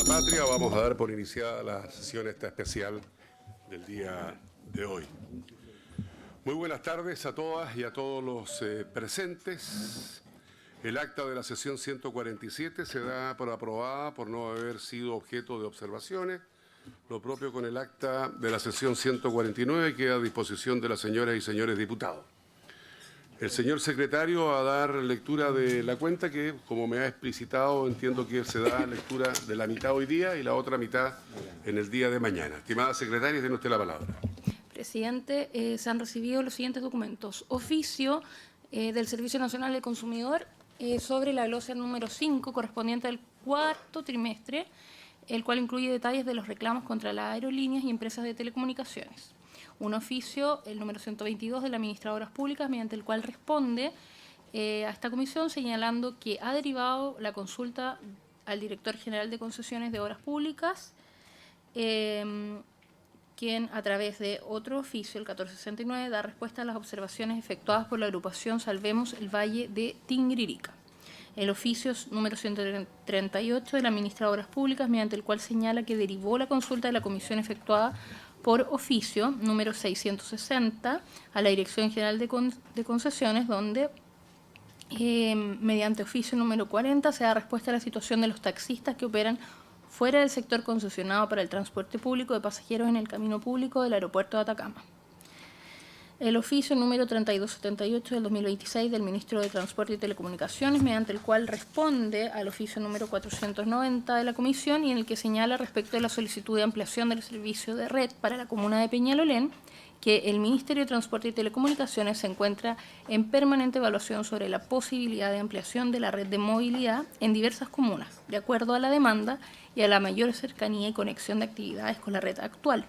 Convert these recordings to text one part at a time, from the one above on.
Patria, vamos a dar por iniciada la sesión esta especial del día de hoy. Muy buenas tardes a todas y a todos los presentes. El acta de la sesión 147 se da por aprobada por no haber sido objeto de observaciones. Lo propio con el acta de la sesión 149 queda a disposición de las señoras y señores diputados. El señor secretario va a dar lectura de la cuenta que, como me ha explicitado, entiendo que se da lectura de la mitad hoy día y la otra mitad en el día de mañana. Estimada secretaria, tiene usted la palabra. Presidente, se han recibido los siguientes documentos. Oficio del Servicio Nacional del Consumidor sobre la glosa número 5, correspondiente al cuarto trimestre, el cual incluye detalles de los reclamos contra las aerolíneas y empresas de telecomunicaciones. Un oficio, el número 122 de la Ministra de Obras Públicas, mediante el cual responde a esta comisión señalando que ha derivado la consulta al Director General de Concesiones de Obras Públicas, quien a través de otro oficio, el 1469, da respuesta a las observaciones efectuadas por la agrupación Salvemos el Valle de Tinguiririca. El oficio número 138 de la Ministra de Obras Públicas, mediante el cual señala que derivó la consulta de la comisión efectuada por oficio número 660 a la Dirección General de Concesiones, donde mediante oficio número 40 se da respuesta a la situación de los taxistas que operan fuera del sector concesionado para el transporte público de pasajeros en el camino público del aeropuerto de Atacama. El oficio número 3278 del 2026 del Ministro de Transporte y Telecomunicaciones, mediante el cual responde al oficio número 490 de la Comisión y en el que señala respecto de la solicitud de ampliación del servicio de red para la comuna de Peñalolén, que el Ministerio de Transporte y Telecomunicaciones se encuentra en permanente evaluación sobre la posibilidad de ampliación de la red de movilidad en diversas comunas, de acuerdo a la demanda y a la mayor cercanía y conexión de actividades con la red actual,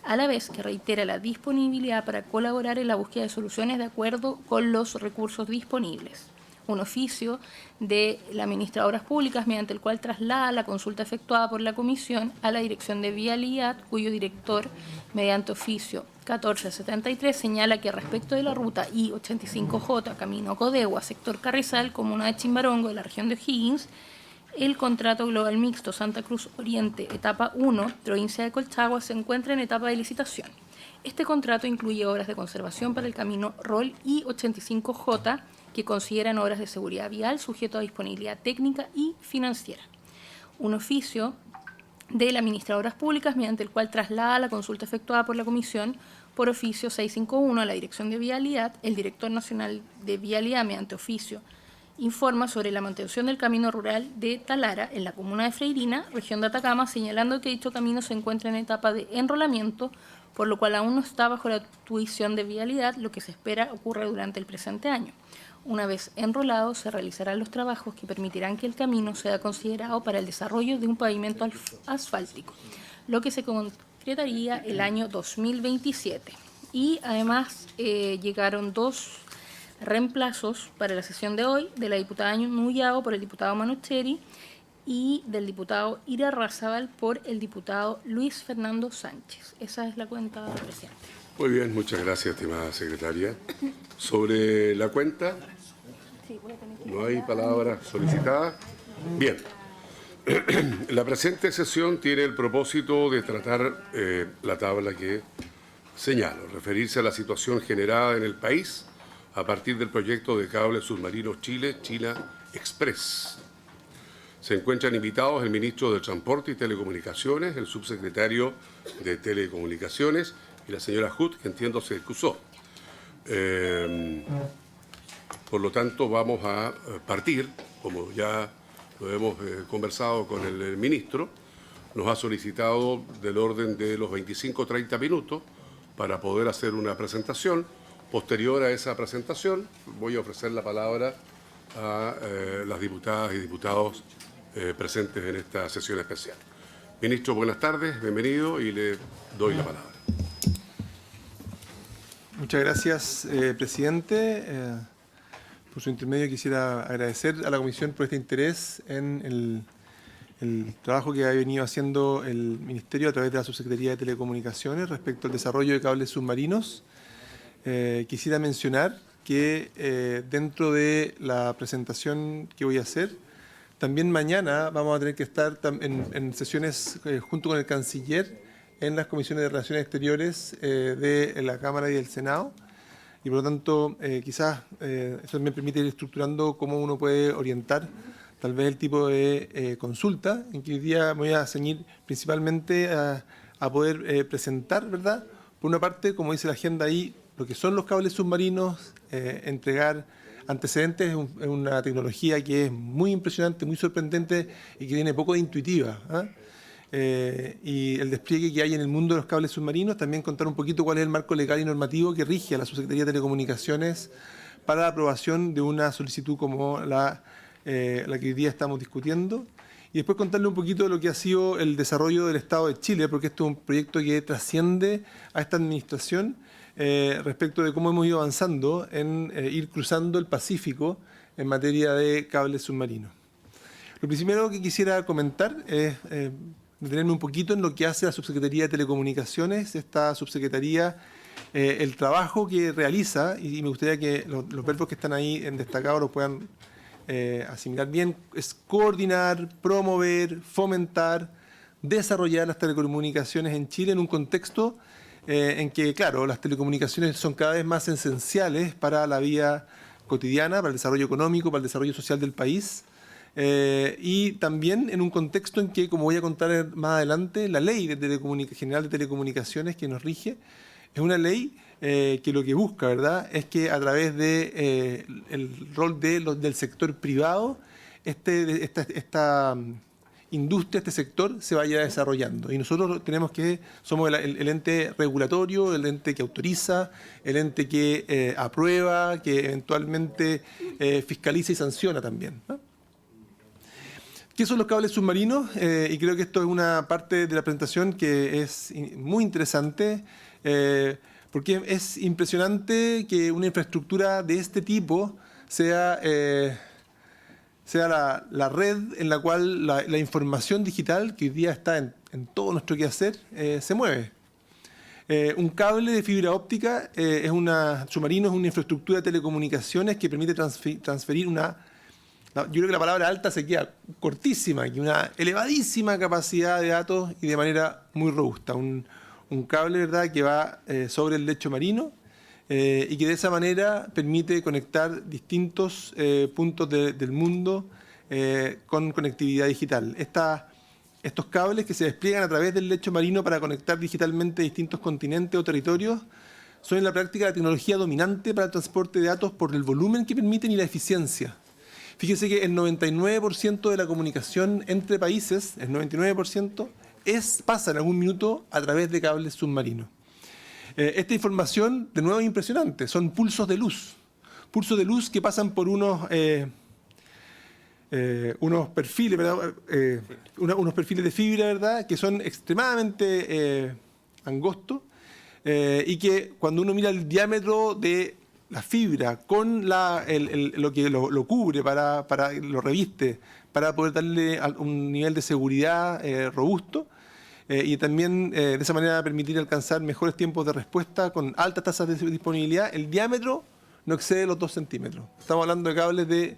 a la vez que reitera la disponibilidad para colaborar en la búsqueda de soluciones de acuerdo con los recursos disponibles. Un oficio de la Ministra de Obras Públicas, mediante el cual traslada la consulta efectuada por la Comisión a la Dirección de Vialidad, cuyo director, mediante oficio 1473, señala que respecto de la ruta I-85J, camino Codegua, sector Carrizal, comuna de Chimbarongo, de la región de O'Higgins, el contrato global mixto Santa Cruz Oriente, etapa 1, provincia de Colchagua, se encuentra en etapa de licitación. Este contrato incluye obras de conservación para el camino ROL I-85J, que consideran obras de seguridad vial sujeto a disponibilidad técnica y financiera. Un oficio de la Ministra de Obras Públicas, mediante el cual traslada la consulta efectuada por la Comisión por oficio 651 a la Dirección de Vialidad, el Director Nacional de Vialidad, mediante oficio, informa sobre la mantención del camino rural de Talara en la comuna de Freirina, región de Atacama, señalando que dicho camino se encuentra en etapa de enrolamiento, por lo cual aún no está bajo la tuición de vialidad, lo que se espera ocurra durante el presente año. Una vez enrolado, se realizarán los trabajos que permitirán que el camino sea considerado para el desarrollo de un pavimento asfáltico, lo que se concretaría el año 2027. Y además llegaron dos reemplazos para la sesión de hoy, de la diputada Nullao por el diputado Manocheri y del diputado Ira Razabal por el diputado Luis Fernando Sánchez. Esa es la cuenta, presidente. Muy bien, muchas gracias, estimada secretaria. Sobre la cuenta, no hay palabras solicitadas. Bien, la presente sesión tiene el propósito de tratar la tabla que señalo, referirse a la situación generada en el país a partir del proyecto de cable submarino Chile-China Express. Se encuentran invitados el Ministro de Transporte y Telecomunicaciones, el Subsecretario de Telecomunicaciones y la señora Hood, que entiendo se excusó. Por lo tanto, vamos a partir, como ya lo hemos conversado con el Ministro, nos ha solicitado del orden de los 25-30 minutos para poder hacer una presentación. Posterior a esa presentación, voy a ofrecer la palabra a las diputadas y diputados presentes en esta sesión especial. Ministro, buenas tardes, bienvenido y le doy la palabra. Muchas gracias, presidente. Por su intermedio quisiera agradecer a la Comisión por este interés en el trabajo que ha venido haciendo el Ministerio a través de la Subsecretaría de Telecomunicaciones respecto al desarrollo de cables submarinos. Quisiera mencionar que dentro de la presentación que voy a hacer, también mañana vamos a tener que estar en sesiones junto con el canciller en las comisiones de Relaciones Exteriores de la Cámara y del Senado. Y por lo tanto, quizás eso me permite ir estructurando cómo uno puede orientar tal vez el tipo de consulta, en que hoy día me voy a ceñir principalmente a poder presentar, ¿verdad? Por una parte, como dice la agenda ahí, lo que son los cables submarinos, entregar antecedentes es una tecnología que es muy impresionante, muy sorprendente y que tiene poco de intuitiva, y el despliegue que hay en el mundo de los cables submarinos, también contar un poquito cuál es el marco legal y normativo que rige a la Subsecretaría de Telecomunicaciones para la aprobación de una solicitud como la que hoy día estamos discutiendo. Y después contarle un poquito de lo que ha sido el desarrollo del Estado de Chile, porque esto es un proyecto que trasciende a esta administración respecto de cómo hemos ido avanzando en ir cruzando el Pacífico en materia de cables submarinos. Lo primero que quisiera comentar es detenerme un poquito en lo que hace la Subsecretaría de Telecomunicaciones, esta subsecretaría, el trabajo que realiza, y me gustaría que los verbos que están ahí en destacado los puedan asimilar bien, es coordinar, promover, fomentar, desarrollar las telecomunicaciones en Chile en un contexto en que, claro, las telecomunicaciones son cada vez más esenciales para la vida cotidiana, para el desarrollo económico, para el desarrollo social del país. Y también en un contexto en que, como voy a contar más adelante, la Ley General de Telecomunicaciones que nos rige es una ley que lo que busca, ¿verdad?, es que a través de el rol del sector privado, esta industria, este sector, se vaya desarrollando. Y nosotros somos el ente regulatorio, el ente que autoriza, el ente que aprueba, que eventualmente fiscaliza y sanciona también, ¿no? ¿Qué son los cables submarinos? Y creo que esto es una parte de la presentación que es muy interesante, porque es impresionante que una infraestructura de este tipo sea la red en la cual la información digital, que hoy día está en todo nuestro quehacer, se mueve. Un cable de fibra óptica submarino es una infraestructura de telecomunicaciones que permite transferir yo creo que la palabra alta se queda cortísima, y una elevadísima capacidad de datos y de manera muy robusta. Un cable, ¿verdad?, que va sobre el lecho marino y que de esa manera permite conectar distintos puntos del mundo con conectividad digital. Estos cables que se despliegan a través del lecho marino para conectar digitalmente distintos continentes o territorios son en la práctica la tecnología dominante para el transporte de datos por el volumen que permiten y la eficiencia. Fíjense que el 99% de la comunicación entre países, el 99%, pasa en algún minuto a través de cables submarinos. Esta información, de nuevo, es impresionante. Son pulsos de luz que pasan por unos perfiles, ¿verdad? Unos perfiles de fibra, ¿verdad?, que son extremadamente angostos y que cuando uno mira el diámetro de la fibra con lo que lo cubre, lo reviste, para poder darle un nivel de seguridad robusto, y también de esa manera permitir alcanzar mejores tiempos de respuesta con altas tasas de disponibilidad, el diámetro no excede los 2 centímetros. Estamos hablando de cables de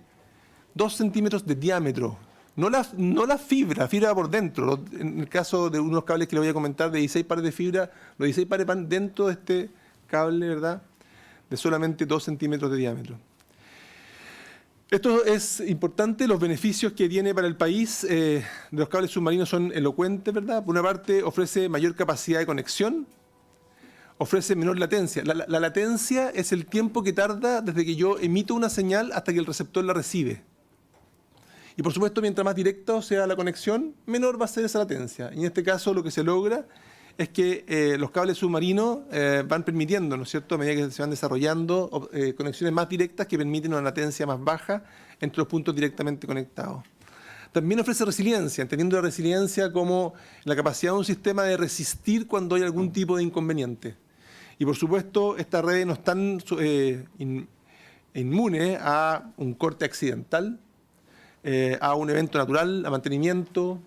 2 centímetros de diámetro. No la fibra por dentro. En el caso de unos cables que le voy a comentar de 16 pares de fibra, los 16 pares van dentro de este cable, ¿verdad?, de solamente 2 centímetros de diámetro. Esto es importante, los beneficios que tiene para el país de los cables submarinos son elocuentes, ¿verdad? Por una parte, ofrece mayor capacidad de conexión, ofrece menor latencia. La latencia es el tiempo que tarda desde que yo emito una señal hasta que el receptor la recibe. Y por supuesto, mientras más directa sea la conexión, menor va a ser esa latencia. Y en este caso, lo que se logra es que los cables submarinos van permitiendo, ¿no es cierto?, a medida que se van desarrollando, conexiones más directas que permiten una latencia más baja entre los puntos directamente conectados. También ofrece resiliencia, entendiendo la resiliencia como la capacidad de un sistema de resistir cuando hay algún tipo de inconveniente. Y por supuesto, estas redes no están inmunes a un corte accidental, a un evento natural, a mantenimiento.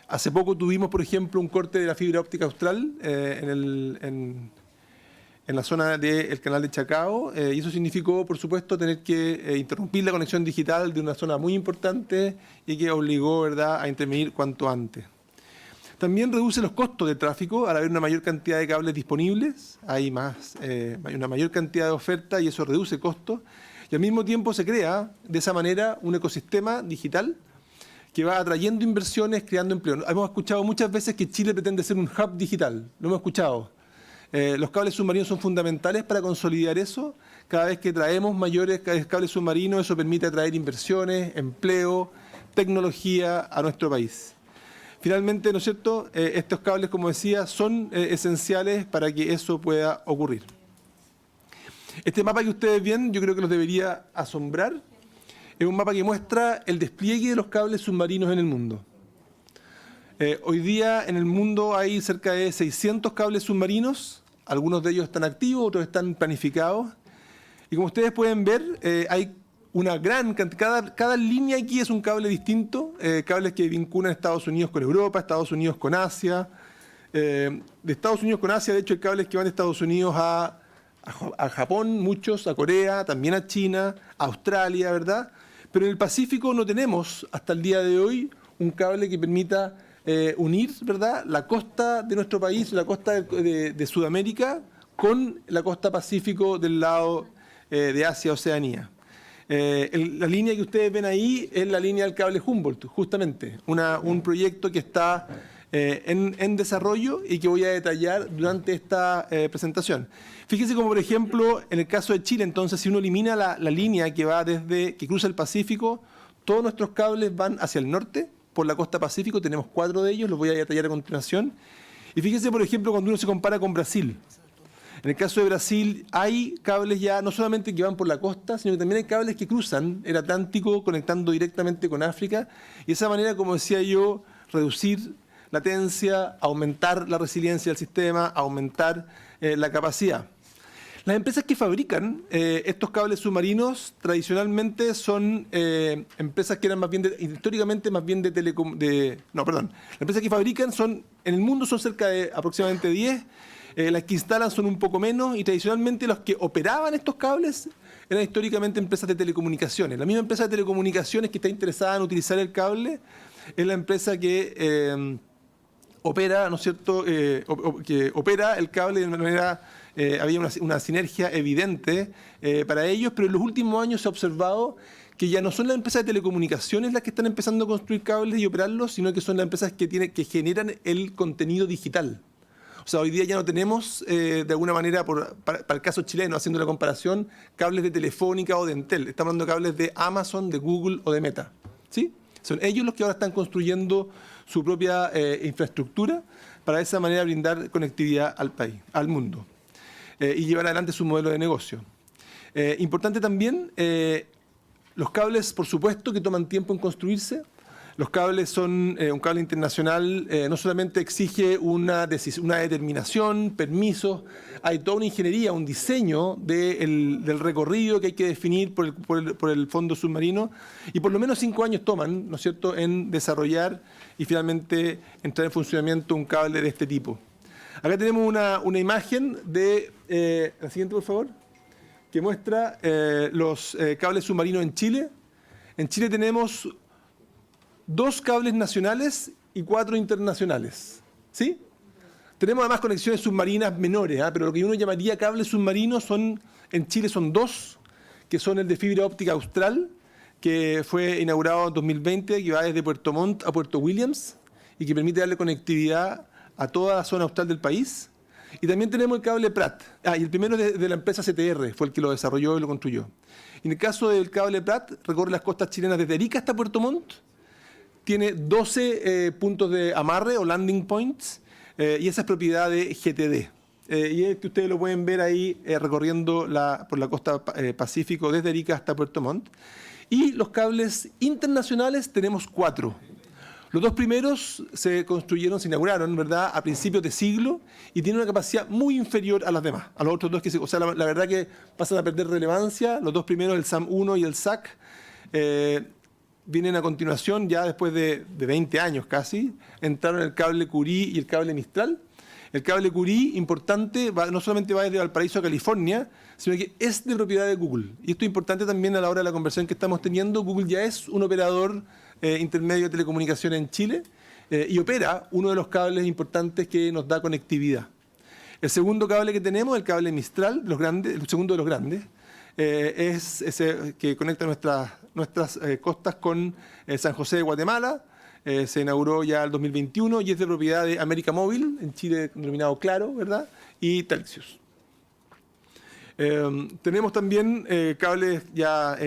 Hace poco tuvimos, por ejemplo, un corte de la fibra óptica austral en en la zona del canal de Chacao, y eso significó, por supuesto, tener que interrumpir la conexión digital de una zona muy importante y que obligó, ¿verdad?, a intervenir cuanto antes. También reduce los costos de tráfico al haber una mayor cantidad de cables disponibles, hay una mayor cantidad de oferta y eso reduce costos, y al mismo tiempo se crea de esa manera un ecosistema digital que va atrayendo inversiones, creando empleo. Hemos escuchado muchas veces que Chile pretende ser un hub digital, lo hemos escuchado. Los cables submarinos son fundamentales para consolidar eso. Cada vez que traemos mayores cables submarinos, eso permite atraer inversiones, empleo, tecnología a nuestro país. Finalmente, ¿no es cierto?, estos cables, como decía, son esenciales para que eso pueda ocurrir. Este mapa que ustedes ven, yo creo que los debería asombrar. Es un mapa que muestra el despliegue de los cables submarinos en el mundo. Hoy día en el mundo hay cerca de 600 cables submarinos. Algunos de ellos están activos, otros están planificados. Y como ustedes pueden ver, hay una gran cantidad, cada línea aquí es un cable distinto, cables que vinculan Estados Unidos con Europa, Estados Unidos con Asia. De Estados Unidos con Asia, de hecho, hay cables que van de Estados Unidos a Japón, muchos, a Corea, también a China, a Australia, ¿verdad? Pero en el Pacífico no tenemos, hasta el día de hoy, un cable que permita unir, ¿verdad?, la costa de nuestro país, la costa de Sudamérica, con la costa Pacífico del lado de Asia, Oceanía. La línea que ustedes ven ahí es la línea del cable Humboldt, justamente, un proyecto que está en desarrollo y que voy a detallar durante esta presentación. Fíjense como, por ejemplo, en el caso de Chile, entonces, si uno elimina la línea que cruza el Pacífico, todos nuestros cables van hacia el norte, por la costa Pacífico, tenemos 4 de ellos, los voy a detallar a continuación. Y fíjense, por ejemplo, cuando uno se compara con Brasil. En el caso de Brasil hay cables ya no solamente que van por la costa, sino que también hay cables que cruzan el Atlántico conectando directamente con África. Y de esa manera, como decía yo, reducir latencia, aumentar la resiliencia del sistema, aumentar la capacidad. Las empresas que fabrican estos cables submarinos tradicionalmente son empresas que eran más bien históricamente más bien de telecom... Las empresas que fabrican en el mundo son cerca de aproximadamente 10, las que instalan son un poco menos y tradicionalmente los que operaban estos cables eran históricamente empresas de telecomunicaciones. La misma empresa de telecomunicaciones que está interesada en utilizar el cable es la empresa que opera, ¿no es cierto?, que opera el cable de una manera... había una sinergia evidente para ellos, pero en los últimos años se ha observado que ya no son las empresas de telecomunicaciones las que están empezando a construir cables y operarlos, sino que son las empresas que generan el contenido digital. O sea, hoy día ya no tenemos, de alguna manera, para el caso chileno, haciendo la comparación, cables de Telefónica o de Entel. Estamos hablando de cables de Amazon, de Google o de Meta. ¿Sí? Son ellos los que ahora están construyendo su propia infraestructura para de esa manera brindar conectividad al país, al mundo. Y llevar adelante su modelo de negocio. Importante también, los cables, por supuesto, que toman tiempo en construirse. Los cables son, un cable internacional no solamente exige una determinación, permisos, hay toda una ingeniería, un diseño del recorrido que hay que definir por el fondo submarino y por lo menos 5 años toman, ¿no es cierto?, en desarrollar y finalmente entrar en funcionamiento un cable de este tipo. Acá tenemos una imagen de, la siguiente por favor, que muestra los cables submarinos en Chile. En Chile tenemos 2 cables nacionales y 4 internacionales. ¿Sí? Tenemos además conexiones submarinas menores, pero lo que uno llamaría cables submarinos en Chile son 2, que son el de fibra óptica austral, que fue inaugurado en 2020, que va desde Puerto Montt a Puerto Williams y que permite darle conectividad a toda la zona austral del país. Y también tenemos el cable Pratt. Y el primero de la empresa CTR, fue el que lo desarrolló y lo construyó. En el caso del cable Pratt, recorre las costas chilenas desde Arica hasta Puerto Montt. Tiene 12 puntos de amarre o landing points, y esa es propiedad de GTD. Y es que ustedes lo pueden ver ahí recorriendo por la costa Pacífico desde Arica hasta Puerto Montt. Y los cables internacionales tenemos 4. Los 2 primeros se inauguraron, ¿verdad?, a principios de siglo y tienen una capacidad muy inferior a las demás, a los otros 2 o sea, la verdad que pasan a perder relevancia. Los 2 primeros, el SAM-1 y el SAC, vienen a continuación, ya después de 20 años casi, entraron el cable Curie y el cable Mistral. El cable Curie, importante, no solamente va desde Valparaíso a California, sino que es de propiedad de Google. Y esto es importante también a la hora de la conversación que estamos teniendo. Google ya es un operador intermedio de telecomunicaciones en Chile y opera uno de los cables importantes que nos da conectividad. El segundo cable que tenemos, el cable Mistral, el segundo de los grandes, es ese que conecta nuestras costas con San José de Guatemala. Se inauguró ya el 2021 y es de propiedad de América Móvil, en Chile denominado Claro, ¿verdad? Y Telxius. Tenemos también cables ya,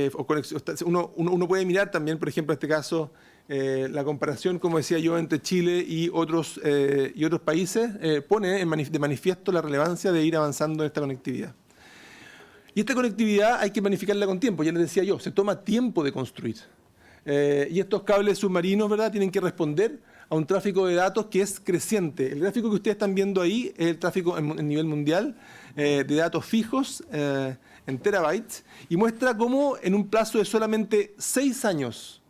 uno puede mirar también, por ejemplo, en este caso, la comparación, como decía yo, entre Chile y otros países, pone de manifiesto la relevancia de ir avanzando en esta conectividad. Y esta conectividad hay que planificarla con tiempo, ya les decía yo, se toma tiempo de construir. Y estos cables submarinos, ¿verdad?, tienen que responder a un tráfico de datos que es creciente. El gráfico que ustedes están viendo ahí es el tráfico en nivel mundial de datos fijos en terabytes y muestra cómo en un plazo de solamente 6 años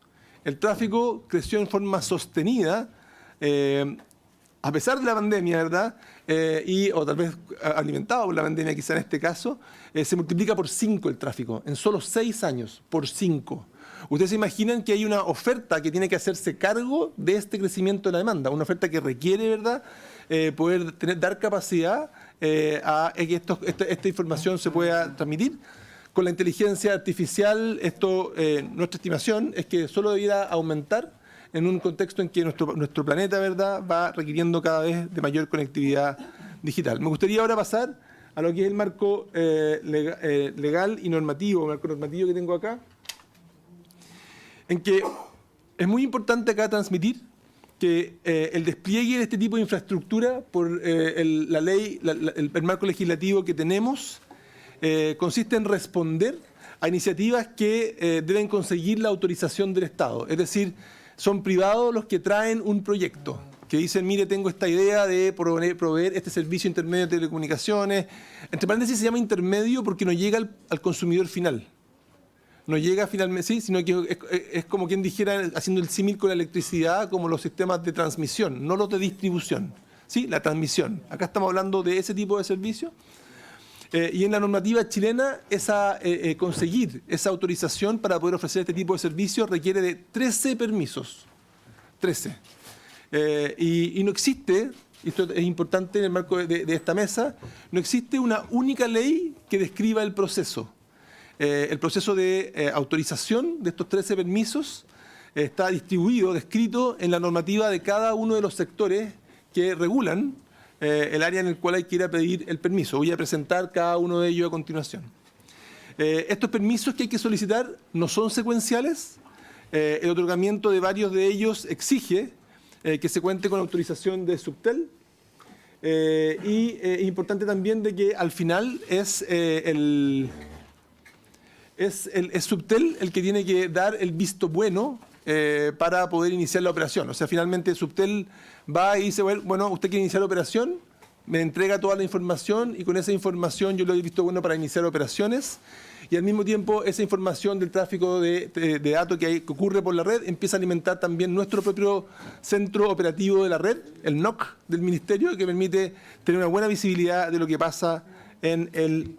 el tráfico creció en forma sostenida a pesar de la pandemia, ¿verdad? O tal vez alimentado por la pandemia, quizá en este caso, se multiplica por 5 el tráfico, en solo 6 años, por 5. Ustedes se imaginan que hay una oferta que tiene que hacerse cargo de este crecimiento de la demanda, una oferta que requiere, ¿verdad?, poder dar capacidad a que esta información se pueda transmitir. Con la inteligencia artificial, nuestra estimación es que solo debiera aumentar en un contexto en que nuestro planeta, ¿verdad?, va requiriendo cada vez de mayor conectividad digital. Me gustaría ahora pasar a lo que es el marco legal y normativo, el marco normativo que tengo acá, en que es muy importante acá transmitir que el despliegue de este tipo de infraestructura por la ley, el marco legislativo que tenemos, consiste en responder a iniciativas que deben conseguir la autorización del Estado. Es decir, son privados los que traen un proyecto, que dicen, mire, tengo esta idea de proveer este servicio intermedio de telecomunicaciones. Entre paréntesis se llama intermedio porque no llega al consumidor final. No llega finalmente, sí, sino que es como quien dijera, haciendo el símil con la electricidad, como los sistemas de transmisión, no los de distribución, ¿sí? La transmisión. Acá estamos hablando de ese tipo de servicio. Y en la normativa chilena, conseguir esa autorización para poder ofrecer este tipo de servicios requiere de 13 permisos. 13. Y no existe, y esto es importante en el marco de esta mesa, no existe una única ley que describa el proceso. El proceso de autorización de estos 13 permisos está distribuido, descrito en la normativa de cada uno de los sectores que regulan el área en el cual hay que ir a pedir el permiso. Voy a presentar cada uno de ellos a continuación. Estos permisos que hay que solicitar no son secuenciales. El otorgamiento de varios de ellos exige que se cuente con autorización de Subtel. Y es importante también de que al final es Subtel el que tiene que dar el visto bueno para poder iniciar la operación. O sea, finalmente Subtel va y dice, bueno, usted quiere iniciar la operación, me entrega toda la información y con esa información yo le doy visto bueno para iniciar operaciones y al mismo tiempo esa información del tráfico de datos que ocurre por la red empieza a alimentar también nuestro propio centro operativo de la red, el NOC del Ministerio, que permite tener una buena visibilidad de lo que pasa en el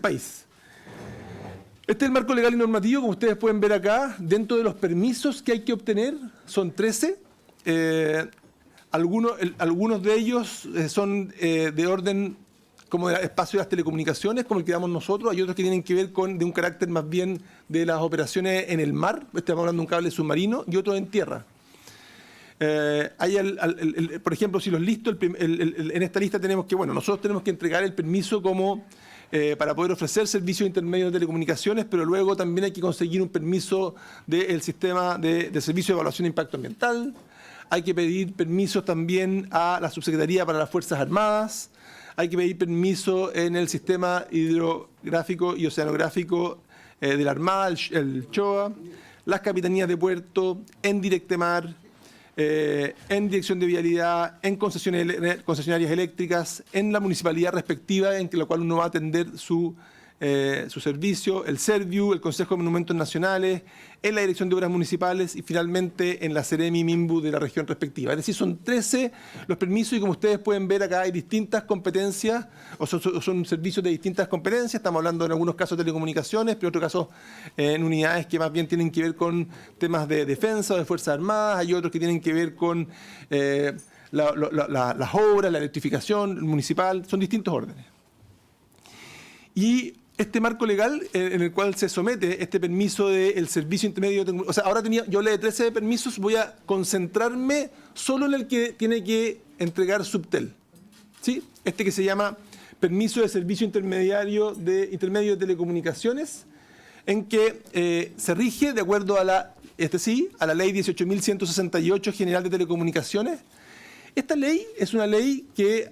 país. Este es el marco legal y normativo, como ustedes pueden ver acá. Dentro de los permisos que hay que obtener, son 13. Algunos de ellos son de orden como de espacio de las telecomunicaciones, como el que damos nosotros. Hay otros que tienen que ver de un carácter más bien de las operaciones en el mar. Estamos hablando de un cable submarino y otro en tierra. Por ejemplo, si los listos, en esta lista tenemos que, nosotros tenemos que entregar el permiso como para poder ofrecer servicios intermedios de telecomunicaciones, pero luego también hay que conseguir un permiso del sistema de servicio de evaluación de impacto ambiental. Hay que pedir permisos también a la Subsecretaría para las Fuerzas Armadas. Hay que pedir permiso en el sistema hidrográfico y oceanográfico de la Armada, el CHOA, las capitanías de puerto, en Directemar, en dirección de vialidad, en concesionarias eléctricas, en la municipalidad respectiva en la cual uno va a atender su su servicio, el Serviu, el Consejo de Monumentos Nacionales, en la Dirección de Obras Municipales y finalmente en la Seremi Minbu de la región respectiva. Es decir, son 13 los permisos y como ustedes pueden ver acá hay distintas competencias, o son servicios de distintas competencias. Estamos hablando en algunos casos de telecomunicaciones, pero en otros casos en unidades que más bien tienen que ver con temas de defensa o de Fuerzas Armadas. Hay otros que tienen que ver con las obras, la electrificación municipal, son distintos órdenes. Y este marco legal en el cual se somete este permiso del servicio intermedio, o sea, ahora yo hablé de 13 permisos, voy a concentrarme solo en el que tiene que entregar Subtel, ¿sí? Este que se llama permiso de servicio intermedio de telecomunicaciones, en que se rige de acuerdo a la ley 18.168 General de Telecomunicaciones. Esta ley es una ley que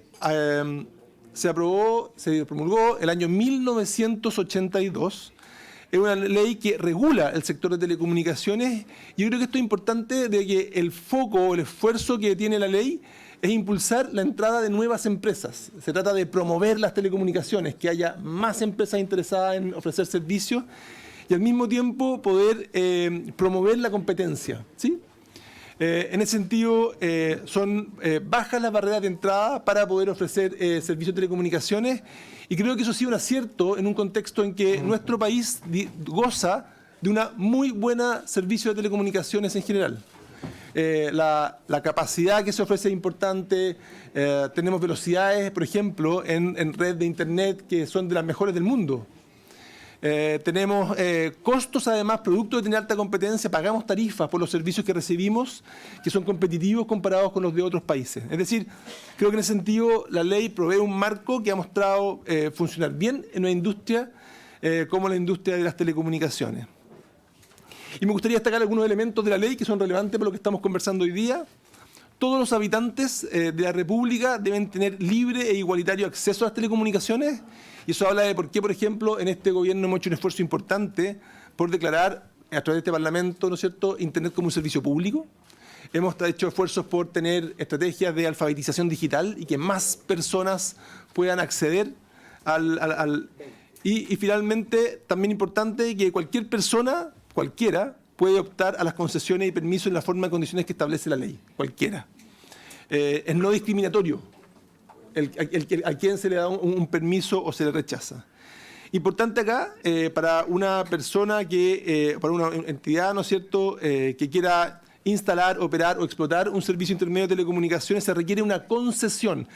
se promulgó el año 1982. Es una ley que regula el sector de telecomunicaciones. Yo creo que esto es importante de que el foco o el esfuerzo que tiene la ley es impulsar la entrada de nuevas empresas. Se trata de promover las telecomunicaciones, que haya más empresas interesadas en ofrecer servicios y al mismo tiempo poder promover la competencia, ¿sí? En ese sentido, son bajas las barreras de entrada para poder ofrecer servicios de telecomunicaciones y creo que eso ha sido un acierto en un contexto en que nuestro país goza de una muy buena servicio de telecomunicaciones en general. La capacidad que se ofrece es importante, tenemos velocidades, por ejemplo, en red de Internet que son de las mejores del mundo. Tenemos costos, además, producto de tener alta competencia, pagamos tarifas por los servicios que recibimos que son competitivos comparados con los de otros países. Es decir, creo que en ese sentido la ley provee un marco que ha mostrado funcionar bien en una industria como la industria de las telecomunicaciones. Y me gustaría destacar algunos elementos de la ley que son relevantes para lo que estamos conversando hoy día. Todos los habitantes de la República deben tener libre e igualitario acceso a las telecomunicaciones. Y eso habla de por qué, por ejemplo, en este gobierno hemos hecho un esfuerzo importante por declarar a través de este Parlamento, ¿no es cierto?, Internet como un servicio público. Hemos hecho esfuerzos por tener estrategias de alfabetización digital y que más personas puedan acceder y finalmente, también importante, que cualquier persona, cualquiera, puede optar a las concesiones y permisos en la forma y condiciones que establece la ley, cualquiera. Es no discriminatorio a quien se le da un permiso o se le rechaza. Importante acá, para una persona para una entidad, ¿no es cierto?, que quiera instalar, operar o explotar un servicio intermedio de telecomunicaciones, se requiere una concesión.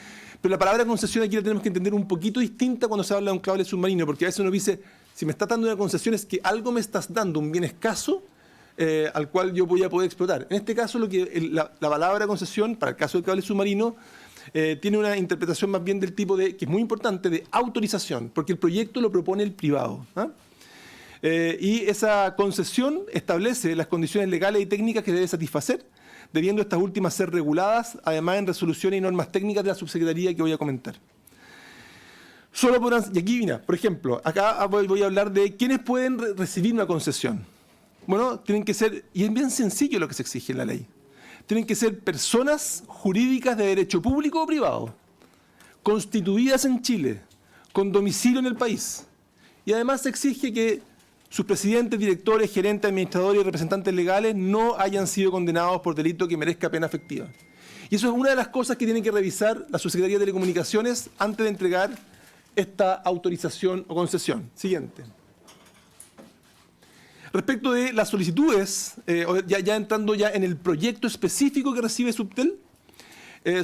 Pero la palabra concesión aquí la tenemos que entender un poquito distinta cuando se habla de un cable submarino, porque a veces uno dice, si me estás dando una concesión es que algo me estás dando, un bien escaso, al cual yo voy a poder explotar. En este caso, la palabra concesión, para el caso del cable submarino, tiene una interpretación más bien del tipo que es muy importante, de autorización, porque el proyecto lo propone el privado, ¿ah? Y esa concesión establece las condiciones legales y técnicas que debe satisfacer, debiendo estas últimas ser reguladas, además en resoluciones y normas técnicas de la subsecretaría que voy a comentar. Y aquí, mira, por ejemplo, acá voy a hablar de quiénes pueden recibir una concesión. Bueno, tienen que ser, y es bien sencillo lo que se exige en la ley, tienen que ser personas jurídicas de derecho público o privado, constituidas en Chile, con domicilio en el país. Y además se exige que sus presidentes, directores, gerentes, administradores y representantes legales no hayan sido condenados por delito que merezca pena efectiva. Y eso es una de las cosas que tiene que revisar la Subsecretaría de Telecomunicaciones antes de entregar esta autorización o concesión. Siguiente. Respecto de las solicitudes, ya entrando ya en el proyecto específico que recibe Subtel,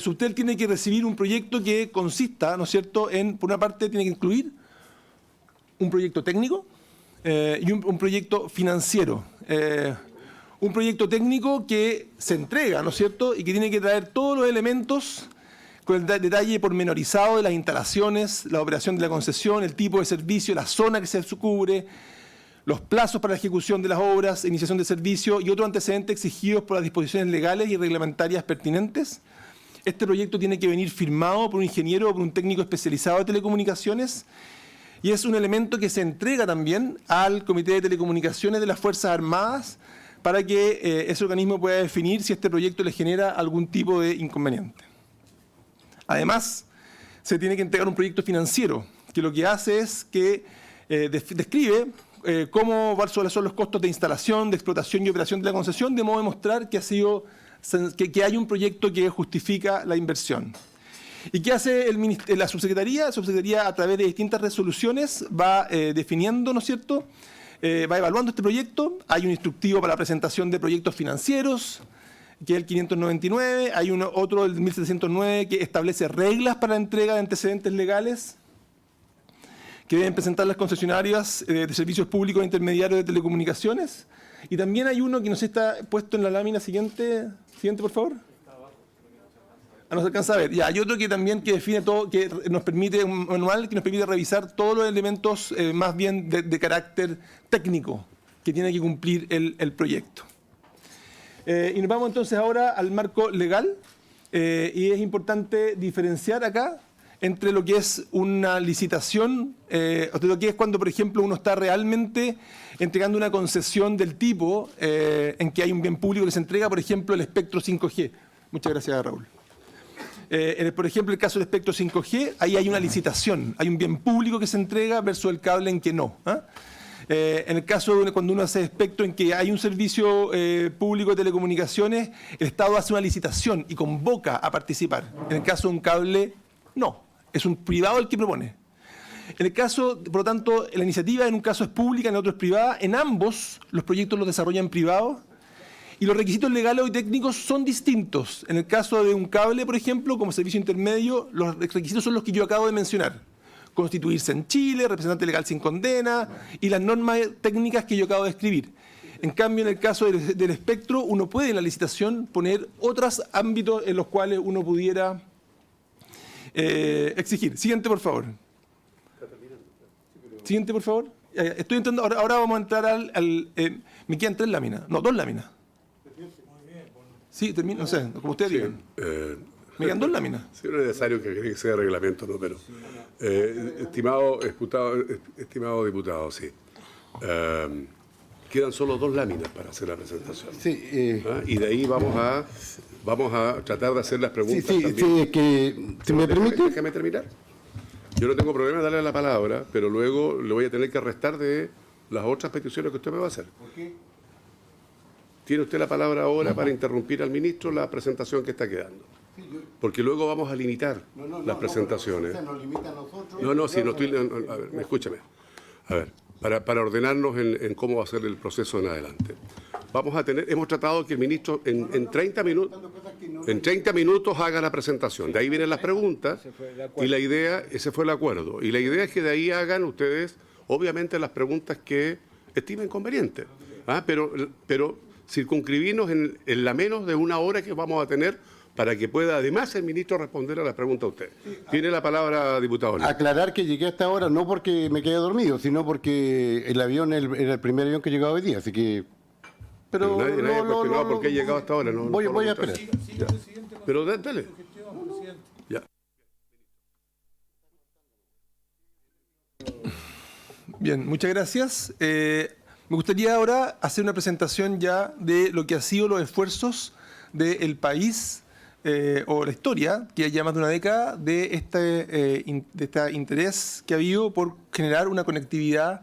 Subtel tiene que recibir un proyecto que consista, ¿no es cierto?, por una parte tiene que incluir un proyecto técnico y un proyecto financiero. Un proyecto técnico que se entrega, ¿no es cierto?, y que tiene que traer todos los elementos con el detalle pormenorizado de las instalaciones, la operación de la concesión, el tipo de servicio, la zona que se cubre, los plazos para la ejecución de las obras, iniciación de servicio y otros antecedentes exigidos por las disposiciones legales y reglamentarias pertinentes. Este proyecto tiene que venir firmado por un ingeniero o por un técnico especializado de telecomunicaciones y es un elemento que se entrega también al Comité de Telecomunicaciones de las Fuerzas Armadas para que ese organismo pueda definir si este proyecto le genera algún tipo de inconveniente. Además, se tiene que entregar un proyecto financiero, que lo que hace es que describe cuáles son los costos de instalación, de explotación y operación de la concesión, de modo de mostrar que que hay un proyecto que justifica la inversión. ¿Y qué hace la subsecretaría? La subsecretaría, a través de distintas resoluciones, va definiendo, ¿no es cierto?, va evaluando este proyecto. Hay un instructivo para la presentación de proyectos financieros, que es el 599. Hay otro, el 1709, que establece reglas para la entrega de antecedentes legales que deben presentar las concesionarias de servicios públicos e intermediarios de telecomunicaciones. Y también hay uno que no sé, está puesto en la lámina siguiente. Siguiente, por favor. No se alcanza a ver. Ya, hay otro que también define todo, que nos permite, un manual que nos permite revisar todos los elementos más bien de carácter técnico que tiene que cumplir el proyecto. Y nos vamos entonces ahora al marco legal. Y es importante diferenciar acá entre lo que es una licitación, o de lo que es cuando, por ejemplo, uno está realmente entregando una concesión del tipo en que hay un bien público que se entrega, por ejemplo, el espectro 5G. Muchas gracias, Raúl. Por ejemplo, el caso del espectro 5G, ahí hay una licitación, hay un bien público que se entrega versus el cable en que no. En el caso de cuando uno hace espectro en que hay un servicio público de telecomunicaciones, el Estado hace una licitación y convoca a participar. En el caso de un cable, no, es un privado el que propone. En el caso, por lo tanto, la iniciativa en un caso es pública, en el otro es privada. En ambos, los proyectos los desarrollan privados. Y los requisitos legales y técnicos son distintos. En el caso de un cable, por ejemplo, como servicio intermedio, los requisitos son los que yo acabo de mencionar. Constituirse en Chile, representante legal sin condena y las normas técnicas que yo acabo de escribir. En cambio, en el caso del espectro, uno puede en la licitación poner otros ámbitos en los cuales uno pudiera exigir. Siguiente, por favor. Siguiente, por favor. Estoy entrando, ahora vamos a entrar me quedan 3 láminas. No, 2 láminas. Sí, termino, no sé, como ustedes digan. Me quedan 2 láminas. Sí, no es necesario que sea reglamento, ¿no? Pero, estimado diputado, sí. Quedan solo 2 láminas para hacer la presentación. Sí, Y de ahí vamos a tratar de hacer las preguntas también. sí, que, si me permite. Déjame terminar. Yo no tengo problema en darle la palabra, pero luego le voy a tener que restar de las otras peticiones que usted me va a hacer. ¿Por qué? Tiene usted la palabra ahora para interrumpir al ministro la presentación que está quedando. Porque luego vamos a limitar las presentaciones. Nos limita a nosotros. No, si no estoy... A ver, escúchame. A ver, para ordenarnos en cómo va a ser el proceso en adelante. Hemos tratado que el ministro en 30 minutos haga la presentación. De ahí vienen las preguntas y la idea, ese fue el acuerdo. Y la idea es que de ahí hagan ustedes, obviamente, las preguntas que estimen convenientes. Pero circunscribirnos en la menos de 1 hora que vamos a tener para que pueda además el ministro responder a la pregunta a usted. Tiene la palabra, diputado. Aclarar que llegué hasta ahora no porque me quedé dormido, sino porque el avión era el primer avión que llegaba hoy día, así que... Pero nadie ha cuestionado por qué he llegado hasta ahora. Voy a esperar. Pero dale. Ya. Bien, muchas gracias. Me gustaría ahora hacer una presentación ya de lo que han sido los esfuerzos del país o la historia, que ya más de una década, de este interés que ha habido por generar una conectividad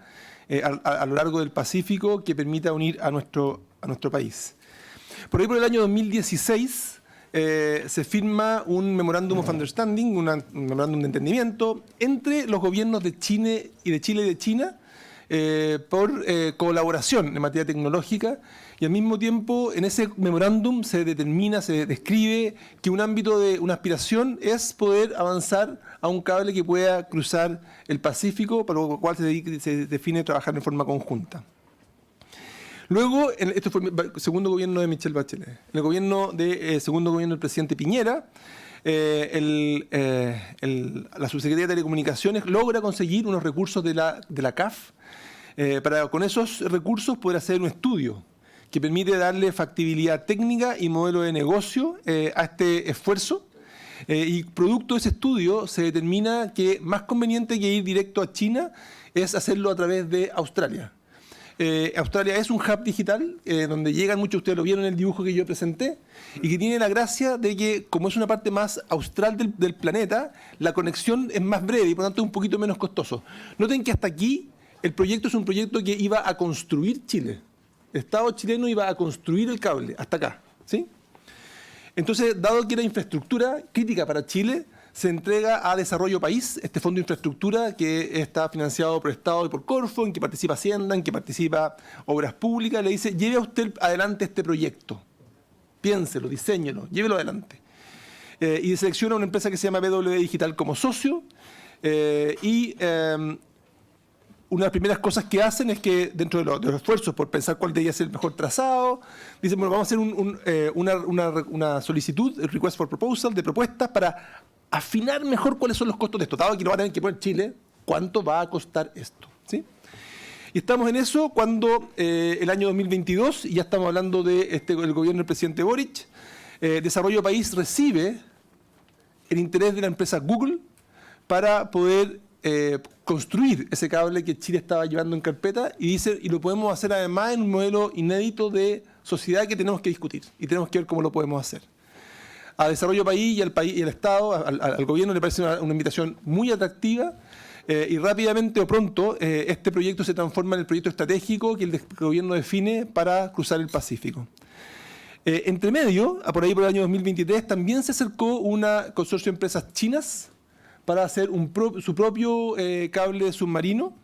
a lo largo del Pacífico que permita unir a nuestro país. Por ahí, por el año 2016, se firma un Memorandum of Understanding, un memorándum de entendimiento entre los gobiernos de Chile y de China por colaboración en materia tecnológica, y al mismo tiempo en ese memorándum se describe que un ámbito de una aspiración es poder avanzar a un cable que pueda cruzar el Pacífico, para lo cual se define trabajar en forma conjunta. Luego, esto fue el segundo gobierno de Michelle Bachelet. En el segundo gobierno del presidente Piñera, la Subsecretaría de Telecomunicaciones logra conseguir unos recursos de la CAF para con esos recursos poder hacer un estudio que permite darle factibilidad técnica y modelo de negocio a este esfuerzo. Y producto de ese estudio se determina que más conveniente que ir directo a China es hacerlo a través de Australia. Australia es un hub digital donde llegan muchos, ustedes lo vieron en el dibujo que yo presenté, y que tiene la gracia de que, como es una parte más austral del planeta, la conexión es más breve y por lo tanto es un poquito menos costoso. Noten que hasta aquí el proyecto es un proyecto que iba a construir Chile. El Estado chileno iba a construir el cable hasta acá, ¿sí? Entonces, dado que era infraestructura crítica para Chile, se entrega a Desarrollo País, este fondo de infraestructura que está financiado por Estado y por Corfo, en que participa Hacienda, en que participa Obras Públicas, le dice, lleve a usted adelante este proyecto, piénselo, diséñelo, llévelo adelante. Y selecciona una empresa que se llama BW Digital como socio, una de las primeras cosas que hacen es que, dentro de los esfuerzos por pensar cuál debería ser el mejor trazado, dicen, bueno, vamos a hacer una solicitud, el request for proposal, de propuestas para afinar mejor cuáles son los costos de esto. Dado que lo va a tener que poner Chile, ¿cuánto va a costar esto? ¿Sí? Y estamos en eso cuando el año 2022, y ya estamos hablando de el gobierno del presidente Boric, Desarrollo País recibe el interés de la empresa Google para poder construir ese cable que Chile estaba llevando en carpeta y dice, y lo podemos hacer además en un modelo inédito de sociedad que tenemos que discutir y tenemos que ver cómo lo podemos hacer. A Desarrollo País y al Estado, al gobierno le parece una invitación muy atractiva y rápidamente o pronto este proyecto se transforma en el proyecto estratégico que el gobierno define para cruzar el Pacífico. Entre medio, por ahí por el año 2023, también se acercó una consorcio de empresas chinas para hacer su propio cable submarino,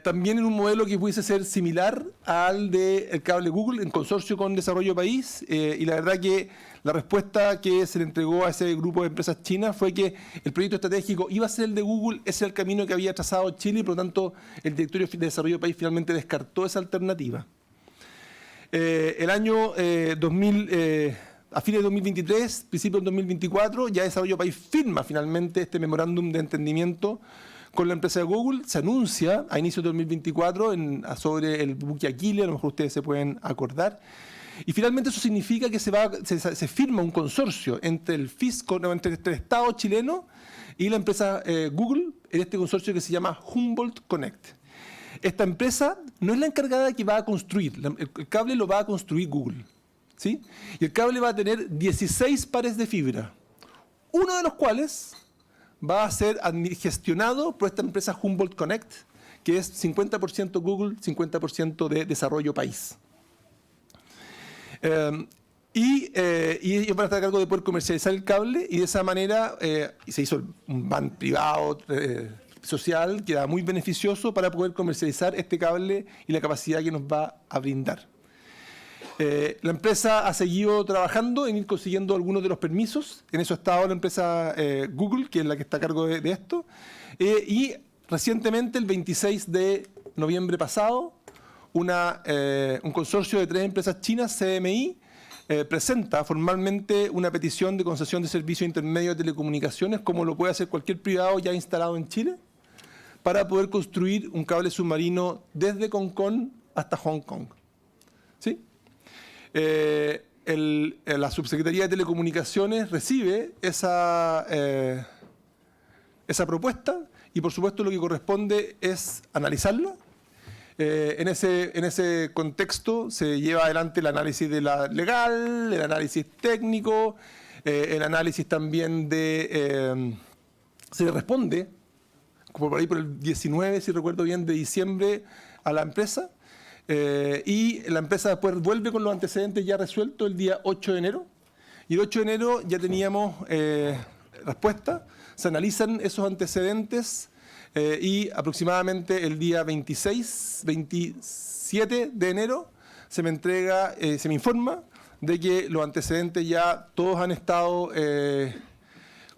también en un modelo que pudiese ser similar al del cable Google, en consorcio con Desarrollo País, y la verdad que la respuesta que se le entregó a ese grupo de empresas chinas fue que el proyecto estratégico iba a ser el de Google, ese era el camino que había trazado Chile, y por lo tanto el directorio de Desarrollo País finalmente descartó esa alternativa. El año a fines de 2023, principios de 2024, ya Desarrollo País firma finalmente este memorándum de entendimiento con la empresa de Google. Se anuncia a inicios de 2024 sobre el buque Aquile, a lo mejor ustedes se pueden acordar. Y finalmente eso significa que se firma un consorcio entre el Estado chileno y la empresa Google, en este consorcio que se llama Humboldt Connect. Esta empresa no es la encargada que va a construir, el cable lo va a construir Google, ¿sí? Y el cable va a tener 16 pares de fibra, uno de los cuales va a ser gestionado por esta empresa Humboldt Connect, que es 50% Google, 50% de Desarrollo País. Y ellos van a estar a cargo de poder comercializar el cable, y de esa manera se hizo un ban privado social que era muy beneficioso para poder comercializar este cable y la capacidad que nos va a brindar. La empresa ha seguido trabajando en ir consiguiendo algunos de los permisos. En eso ha estado la empresa Google, que es la que está a cargo de esto. Y recientemente, el 26 de noviembre pasado, un consorcio de 3 empresas chinas, CMI, presenta formalmente una petición de concesión de servicio intermedio de telecomunicaciones, como lo puede hacer cualquier privado ya instalado en Chile, para poder construir un cable submarino desde Concón hasta Hong Kong. ¿Sí? La Subsecretaría de Telecomunicaciones recibe esa propuesta y, por supuesto, lo que corresponde es analizarla. En ese contexto se lleva adelante el análisis de la legal, el análisis técnico, el análisis también se le responde, como por ahí por el 19, si recuerdo bien, de diciembre a la empresa. Y la empresa después vuelve con los antecedentes ya resueltos el día 8 de enero. Y el 8 de enero ya teníamos respuesta. Se analizan esos antecedentes y aproximadamente el día 27 de enero se me informa de que los antecedentes ya todos han estado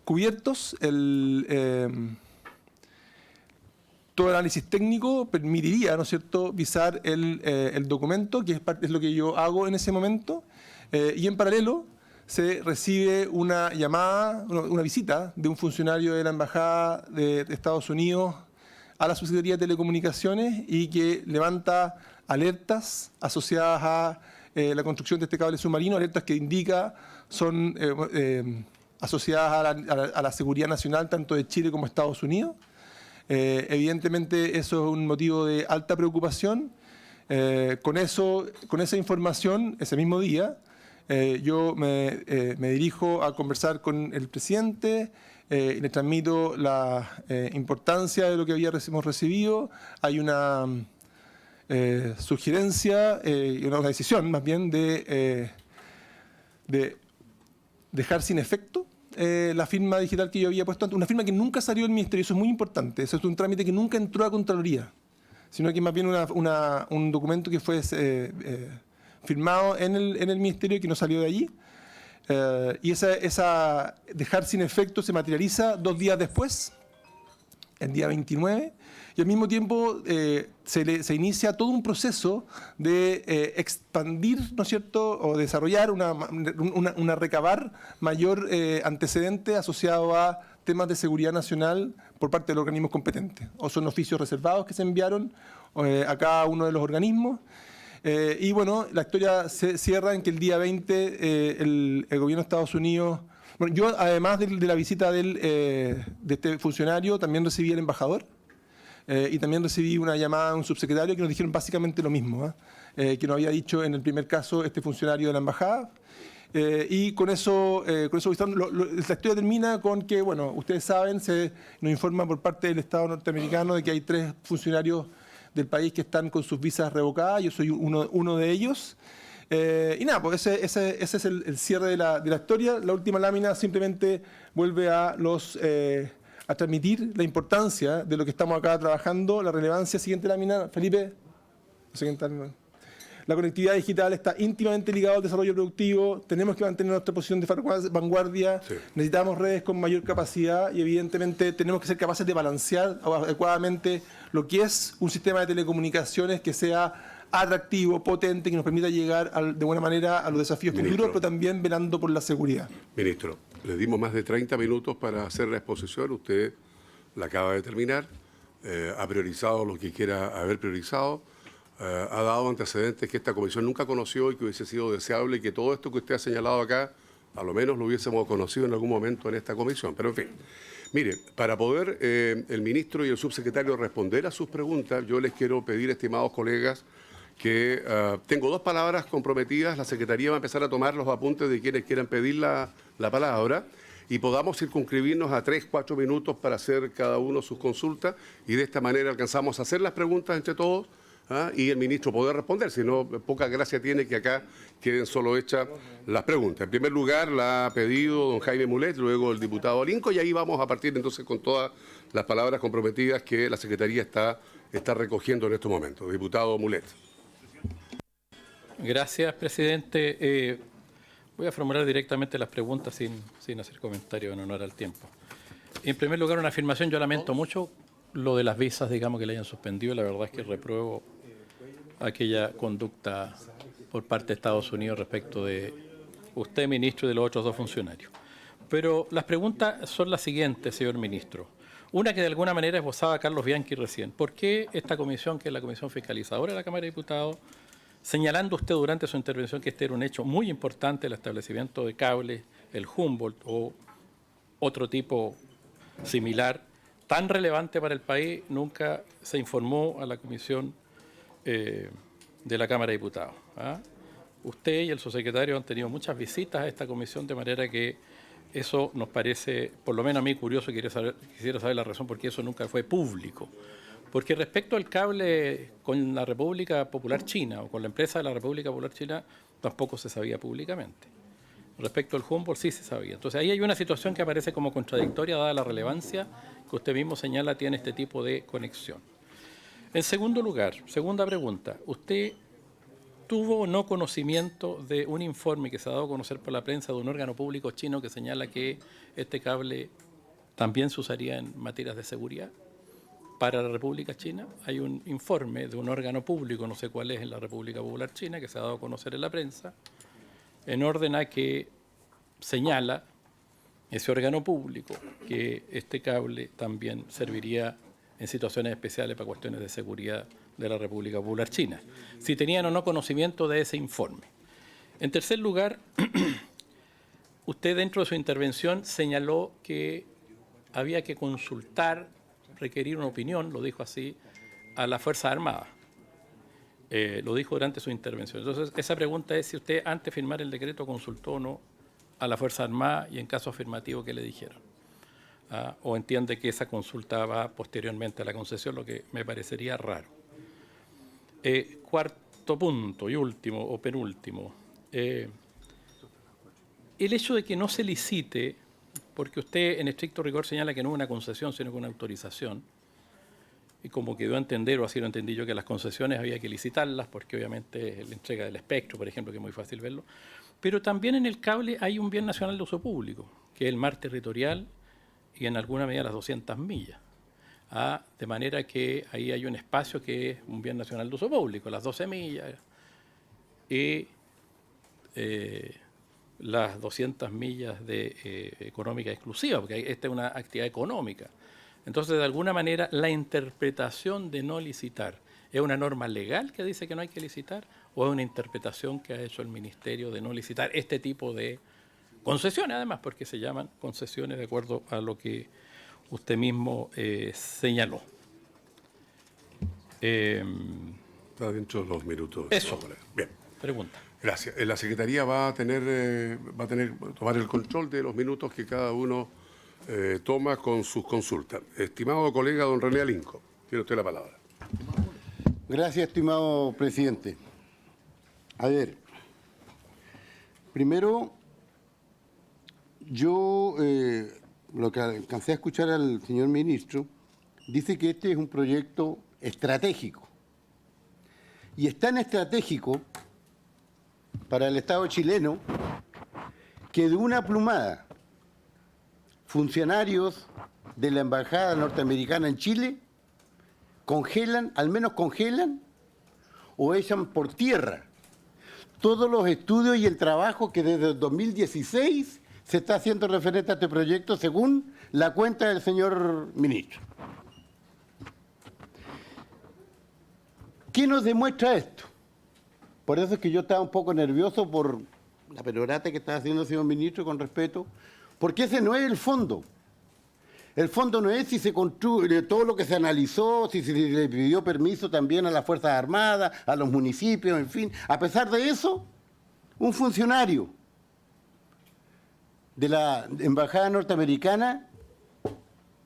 cubiertos. Todo el análisis técnico permitiría, ¿no es cierto?, visar el documento, que es lo que yo hago en ese momento, y en paralelo se recibe una llamada, una visita de un funcionario de la Embajada de Estados Unidos a la Subsecretaría de Telecomunicaciones, y que levanta alertas asociadas a la construcción de este cable submarino, alertas que indica son asociadas a la seguridad nacional tanto de Chile como de Estados Unidos. Evidentemente eso es un motivo de alta preocupación. Con esa información, ese mismo día, yo me dirijo a conversar con el presidente, le transmito la importancia de lo que hemos recibido. Hay una sugerencia y una decisión más bien de dejar sin efecto la firma digital que yo había puesto antes, una firma que nunca salió del Ministerio. Eso es muy importante. Eso es un trámite que nunca entró a Contraloría, sino que más bien un documento que fue firmado en el Ministerio y que no salió de allí. Y esa dejar sin efecto se materializa 2 días después, el día 29, y al mismo tiempo se inicia todo un proceso de expandir, ¿no es cierto?, o desarrollar una recabar mayor antecedente asociado a temas de seguridad nacional por parte de los organismos competentes. O son oficios reservados que se enviaron a cada uno de los organismos. Y bueno, la historia se cierra en que el día 20 el gobierno de Estados Unidos... Bueno, yo, además de la visita de este funcionario, también recibí al embajador y también recibí una llamada de un subsecretario que nos dijeron básicamente lo mismo, que nos había dicho en el primer caso este funcionario de la embajada. Y con eso la historia termina con que, bueno, ustedes saben, se nos informa por parte del Estado norteamericano de que hay 3 funcionarios del país que están con sus visas revocadas. Yo soy uno de ellos. Y nada, pues ese es el cierre de la historia. La última lámina simplemente vuelve a transmitir la importancia de lo que estamos acá trabajando, la relevancia. Siguiente lámina, Felipe. La conectividad digital está íntimamente ligada al desarrollo productivo. Tenemos que mantener nuestra posición de vanguardia. Sí. Necesitamos redes con mayor capacidad y evidentemente tenemos que ser capaces de balancear adecuadamente lo que es un sistema de telecomunicaciones que sea atractivo, potente, que nos permita llegar de buena manera a los desafíos futuros, pero también velando por la seguridad. Ministro, le dimos más de 30 minutos para hacer la exposición. Usted la acaba de terminar. Ha priorizado lo que quiera haber priorizado. Ha dado antecedentes que esta comisión nunca conoció y que hubiese sido deseable, y que todo esto que usted ha señalado acá, a lo menos lo hubiésemos conocido en algún momento en esta comisión. Pero en fin, mire, para poder el ministro y el subsecretario responder a sus preguntas, yo les quiero pedir, estimados colegas, que tengo 2 palabras comprometidas. La Secretaría va a empezar a tomar los apuntes de quienes quieran pedir la palabra y podamos circunscribirnos a 3-4 minutos para hacer cada uno sus consultas, y de esta manera alcanzamos a hacer las preguntas entre todos. Y el ministro poder responder, si no, poca gracia tiene que acá queden solo hechas las preguntas. En primer lugar, la ha pedido don Jaime Mulet, luego el diputado Olinco, y ahí vamos a partir entonces con todas las palabras comprometidas que la Secretaría está recogiendo en estos momentos. Diputado Mulet. Gracias, presidente. Voy a formular directamente las preguntas sin hacer comentarios en honor al tiempo. En primer lugar, una afirmación. Yo lamento mucho lo de las visas, digamos, que le hayan suspendido. La verdad es que repruebo aquella conducta por parte de Estados Unidos respecto de usted, ministro, y de los otros 2 funcionarios. Pero las preguntas son las siguientes, señor ministro. Una que de alguna manera esbozaba Carlos Bianchi recién. ¿Por qué esta comisión, que es la Comisión Fiscalizadora de la Cámara de Diputados, señalando usted durante su intervención que este era un hecho muy importante, el establecimiento de cables, el Humboldt o otro tipo similar, tan relevante para el país, nunca se informó a la Comisión de la Cámara de Diputados? Usted y el subsecretario han tenido muchas visitas a esta comisión, de manera que eso nos parece, por lo menos a mí, curioso, y quisiera saber la razón por qué eso nunca fue público. Porque respecto al cable con la República Popular China o con la empresa de la República Popular China, tampoco se sabía públicamente. Respecto al Humboldt sí se sabía. Entonces ahí hay una situación que aparece como contradictoria, dada la relevancia que usted mismo señala tiene este tipo de conexión. En segundo lugar, segunda pregunta, ¿usted tuvo o no conocimiento de un informe que se ha dado a conocer por la prensa de un órgano público chino que señala que este cable también se usaría en materias de seguridad para la República China? Hay un informe de un órgano público, no sé cuál es, en la República Popular China, que se ha dado a conocer en la prensa, en orden a que señala ese órgano público que este cable también serviría en situaciones especiales para cuestiones de seguridad de la República Popular China. Si tenían o no conocimiento de ese informe. En tercer lugar, usted dentro de su intervención señaló que había que consultar, requerir una opinión, lo dijo así, a las Fuerzas Armadas. Lo dijo durante su intervención. Entonces, esa pregunta es si usted, antes de firmar el decreto, consultó o no a la Fuerza Armada y, en caso afirmativo, ¿qué le dijeron? O entiende que esa consulta va posteriormente a la concesión, lo que me parecería raro. Cuarto punto y último o penúltimo. El hecho de que no se licite, porque usted en estricto rigor señala que no es una concesión, sino que una autorización, y como quedó a entender, o así lo entendí yo, que las concesiones había que licitarlas, porque obviamente es la entrega del espectro, por ejemplo, que es muy fácil verlo, pero también en el cable hay un bien nacional de uso público, que es el mar territorial y en alguna medida las 200 millas. De manera que ahí hay un espacio que es un bien nacional de uso público, las 12 millas y las 200 millas de económica exclusiva, porque esta es una actividad económica. Entonces, de alguna manera, la interpretación de no licitar, ¿es una norma legal que dice que no hay que licitar o es una interpretación que ha hecho el Ministerio de no licitar este tipo de concesiones, además, porque se llaman concesiones de acuerdo a lo que usted mismo señaló? Está dentro de los minutos. Eso. Bien. Pregunta. Gracias. La Secretaría va a tomar el control de los minutos que cada uno toma con sus consultas. Estimado colega don René Alinco, tiene usted la palabra. Gracias, estimado presidente. A ver, primero, yo lo que alcancé a escuchar al señor ministro, dice que este es un proyecto estratégico. Y es tan estratégico para el Estado chileno que de una plumada funcionarios de la Embajada Norteamericana en Chile congelan, al menos congelan, o echan por tierra todos los estudios y el trabajo que desde el 2016 se está haciendo referente a este proyecto según la cuenta del señor ministro. ¿Qué nos demuestra esto? Por eso es que yo estaba un poco nervioso por la perorata que está haciendo el señor ministro, con respeto, porque ese no es el fondo. El fondo no es si se construye todo lo que se analizó, si se le pidió permiso también a las Fuerzas Armadas, a los municipios, en fin. A pesar de eso, un funcionario de la Embajada Norteamericana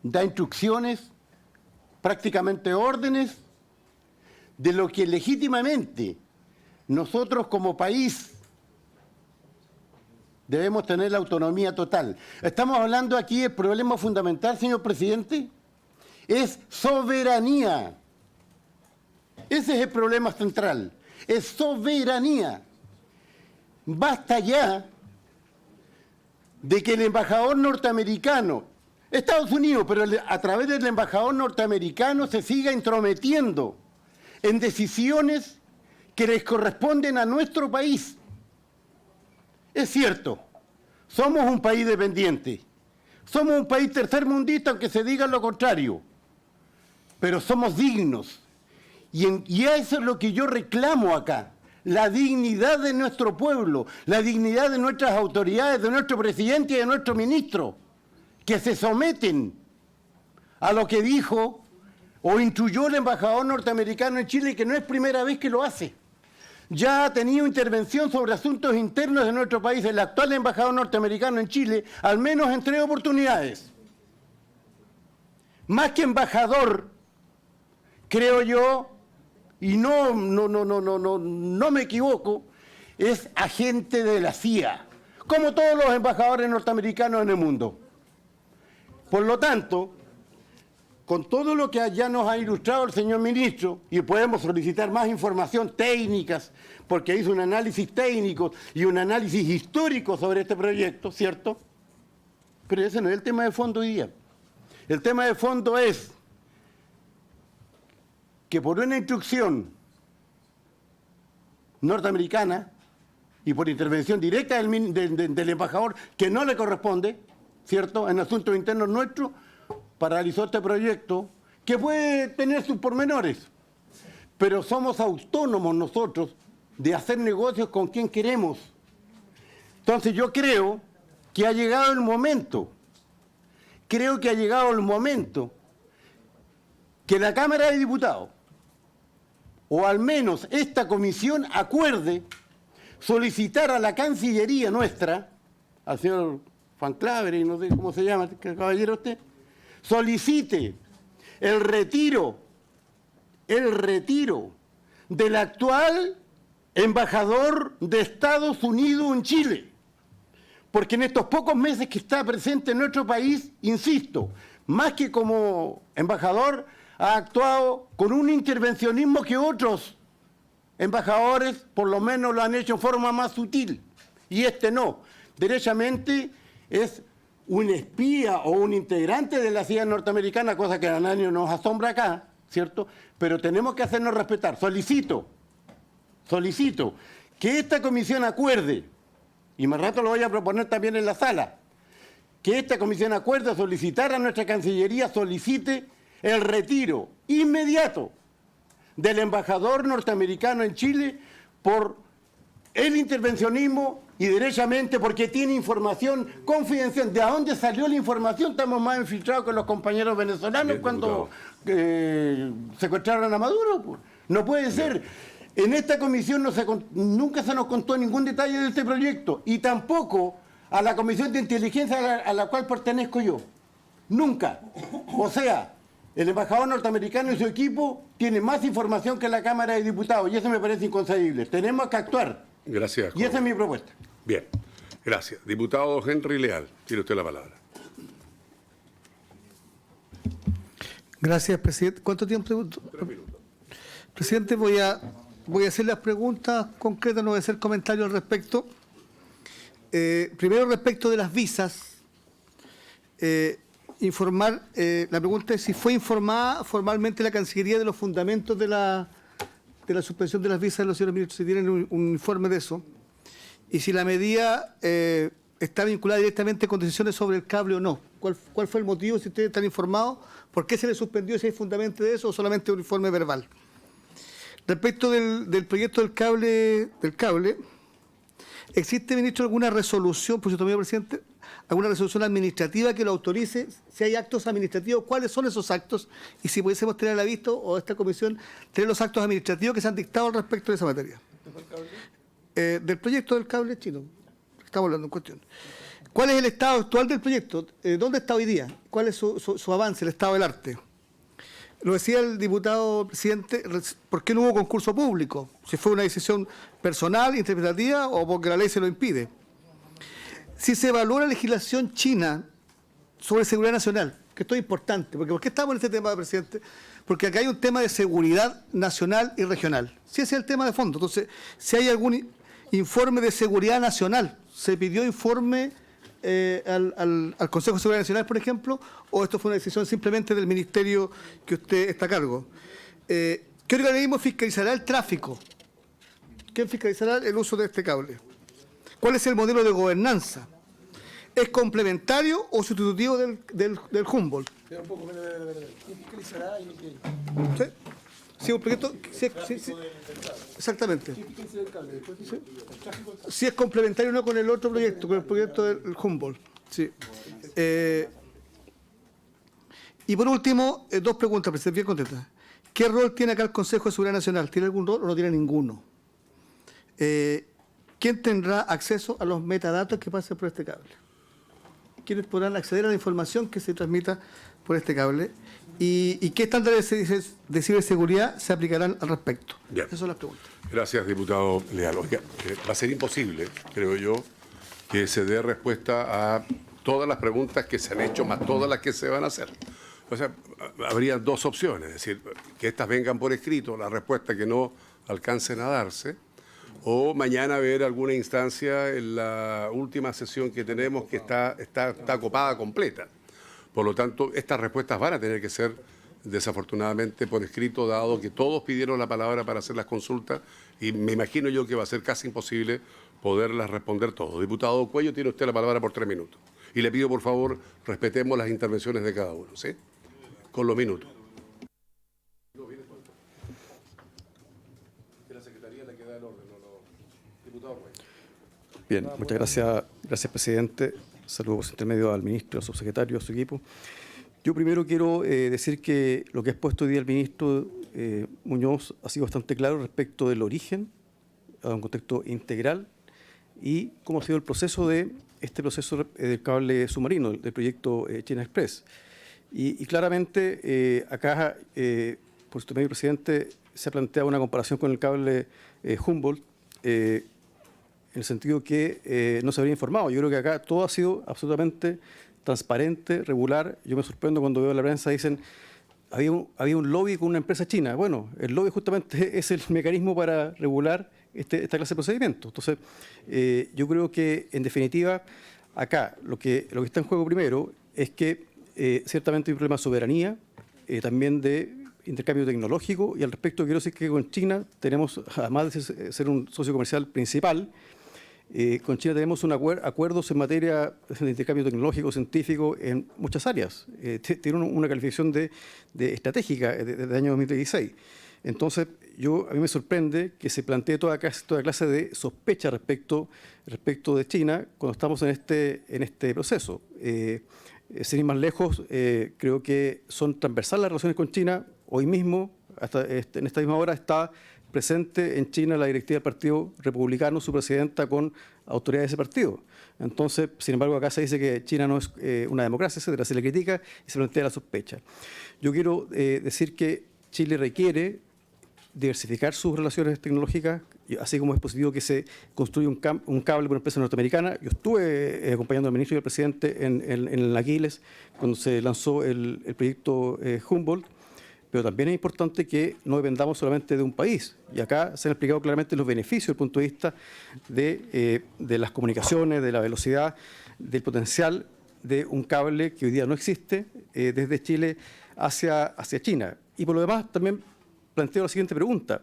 da instrucciones, prácticamente órdenes, de lo que legítimamente nosotros como país debemos tener la autonomía total. Estamos hablando aquí, el problema fundamental, señor presidente, es soberanía. Ese es el problema central, es soberanía. Basta ya de que el embajador norteamericano, Estados Unidos, pero a través del embajador norteamericano se siga intrometiendo en decisiones que les corresponden a nuestro país. Es cierto, somos un país dependiente, somos un país tercermundista, aunque se diga lo contrario, pero somos dignos. Y eso es lo que yo reclamo acá, la dignidad de nuestro pueblo, la dignidad de nuestras autoridades, de nuestro presidente y de nuestro ministro, que se someten a lo que dijo o instruyó el embajador norteamericano en Chile, que no es primera vez que lo hace. Ya ha tenido intervención sobre asuntos internos de nuestro país el actual embajador norteamericano en Chile, al menos en 3 oportunidades. Más que embajador, creo yo, y no me equivoco, es agente de la CIA, como todos los embajadores norteamericanos en el mundo. Por lo tanto, con todo lo que ya nos ha ilustrado el señor ministro, y podemos solicitar más información técnicas, porque hizo un análisis técnico y un análisis histórico sobre este proyecto, ¿cierto? Pero ese no es el tema de fondo hoy día. El tema de fondo es que por una instrucción norteamericana y por intervención directa del embajador, que no le corresponde, ¿cierto?, en asuntos internos nuestros, paralizó este proyecto, que puede tener sus pormenores, pero somos autónomos nosotros de hacer negocios con quien queremos. Entonces yo creo que ha llegado el momento, que la Cámara de Diputados, o al menos esta comisión acuerde solicitar a la Cancillería nuestra, al señor Juan Claver, y no sé cómo se llama, caballero usted, solicite el retiro del actual embajador de Estados Unidos en Chile. Porque en estos pocos meses que está presente en nuestro país, insisto, más que como embajador, ha actuado con un intervencionismo que otros embajadores por lo menos lo han hecho en forma más sutil. Y este no. Derechamente es un espía o un integrante de la CIA norteamericana, cosa que a nadie nos asombra acá, ¿cierto? Pero tenemos que hacernos respetar. Solicito que esta comisión acuerde, y más rato lo voy a proponer también en la sala, que esta comisión acuerde solicitar a nuestra Cancillería, solicite el retiro inmediato del embajador norteamericano en Chile por el intervencionismo y derechamente porque tiene información confidencial. ¿De dónde salió la información? Estamos más infiltrados que los compañeros venezolanos. Bien, cuando secuestraron a Maduro. Pues. No puede ser. En esta comisión nunca se nos contó ningún detalle de este proyecto y tampoco a la Comisión de Inteligencia a la cual pertenezco yo. Nunca. O sea, el embajador norteamericano y su equipo tienen más información que la Cámara de Diputados y eso me parece inconcebible. Tenemos que actuar. Gracias. Y esa es mi propuesta. Bien, gracias. Diputado Henry Leal, tiene usted la palabra. Gracias, presidente. ¿Cuánto tiempo? 3 minutos. Presidente, voy a hacer las preguntas concretas, no voy a hacer comentarios al respecto. Primero, respecto de las visas, la pregunta es si fue informada formalmente la Cancillería de los fundamentos de la suspensión de las visas de los señores ministros, si tienen un informe de eso, y si la medida está vinculada directamente con decisiones sobre el cable o no. ¿Cuál fue el motivo, si ustedes están informados? ¿Por qué se le suspendió, si hay fundamento de eso o solamente un informe verbal? Respecto del proyecto del cable, ¿existe, ministro, alguna resolución, por cierto, señor presidente, alguna resolución administrativa que lo autorice? Si hay actos administrativos, ¿cuáles son esos actos? Y si pudiésemos tener a la vista, o esta comisión, tener los actos administrativos que se han dictado al respecto de esa materia. Del proyecto del cable chino, estamos hablando en cuestión. ¿Cuál es el estado actual del proyecto? ¿Dónde está hoy día? ¿Cuál es su avance, el estado del arte? Lo decía el diputado presidente, ¿por qué no hubo concurso público? Si fue una decisión personal, interpretativa, o porque la ley se lo impide. Si se evalúa la legislación china sobre seguridad nacional, que esto es importante, porque ¿por qué estamos en este tema, presidente? Porque acá hay un tema de seguridad nacional y regional. Si ese es el tema de fondo. Entonces, si hay algún informe de seguridad nacional, ¿se pidió informe al Consejo de Seguridad Nacional, por ejemplo, o esto fue una decisión simplemente del ministerio que usted está a cargo? ¿Qué organismo fiscalizará el tráfico? ¿Quién fiscalizará el uso de este cable? ¿Cuál es el modelo de gobernanza? ¿Es complementario o sustitutivo del Humboldt? ¿Quién fiscalizará? ¿Sí? Sí, un proyecto, sí, exactamente. ¿Sí? Si es complementario o no con el otro proyecto, con el proyecto del Humboldt. Sí. Y por último, 2 preguntas, presidente, bien contentas. ¿Qué rol tiene acá el Consejo de Seguridad Nacional? ¿Tiene algún rol o no tiene ninguno? ¿Quién tendrá acceso a los metadatos que pasen por este cable? ¿Quiénes podrán acceder a la información que se transmita por este cable? ¿Y qué estándares de ciberseguridad se aplicarán al respecto? Bien. Esas son las preguntas. Gracias, diputado Leal. Oiga, va a ser imposible, creo yo, que se dé respuesta a todas las preguntas que se han hecho, más todas las que se van a hacer. O sea, habría 2 opciones, es decir, que estas vengan por escrito, la respuesta que no alcancen a darse, o mañana ver alguna instancia en la última sesión que tenemos que está copada completa. Por lo tanto, estas respuestas van a tener que ser, desafortunadamente, por escrito, dado que todos pidieron la palabra para hacer las consultas y me imagino yo que va a ser casi imposible poderlas responder todos. Diputado Cuello, tiene usted la palabra por 3 minutos. Y le pido, por favor, respetemos las intervenciones de cada uno, ¿sí? Con los minutos. Bien, muchas gracias, presidente. Saludos por intermedio al ministro, al subsecretario, a su equipo. Yo primero quiero decir que lo que ha expuesto hoy día el ministro Muñoz ha sido bastante claro respecto del origen, a un contexto integral, y cómo ha sido el proceso de este proceso del cable submarino, del proyecto China Express. Y claramente acá, por su medio presidente, se ha planteado una comparación con el cable Humboldt, en el sentido que no se habría informado. Yo creo que acá todo ha sido absolutamente transparente, regular. Yo me sorprendo cuando veo en la prensa dicen había un lobby con una empresa china. Bueno, el lobby justamente es el mecanismo para regular esta clase de procedimientos. Entonces, yo creo que, en definitiva, acá lo que está en juego primero es que ciertamente hay un problema de soberanía, también de intercambio tecnológico, y al respecto quiero decir que con China tenemos, además de ser un socio comercial principal, con China tenemos acuerdos en materia de intercambio tecnológico, científico, en muchas áreas. Tiene una calificación de estratégica desde el año 2016. Entonces, a mí me sorprende que se plantee toda clase de sospecha respecto de China cuando estamos en este proceso. Sin ir más lejos, creo que son transversales las relaciones con China. Hoy mismo, en esta misma hora, está presente en China la directiva del Partido Republicano, su presidenta, con autoridades de ese partido. Entonces, sin embargo, acá se dice que China no es una democracia, etcétera, se le critica y se plantea la sospecha. Yo quiero decir que Chile requiere diversificar sus relaciones tecnológicas, así como es positivo que se construya un cable por una empresa norteamericana. Yo estuve acompañando al ministro y al presidente en el Aquiles cuando se lanzó el proyecto Humboldt, pero también es importante que no dependamos solamente de un país. Y acá se han explicado claramente los beneficios desde el punto de vista de las comunicaciones, de la velocidad, del potencial de un cable que hoy día no existe desde Chile hacia China. Y por lo demás, también planteo la siguiente pregunta.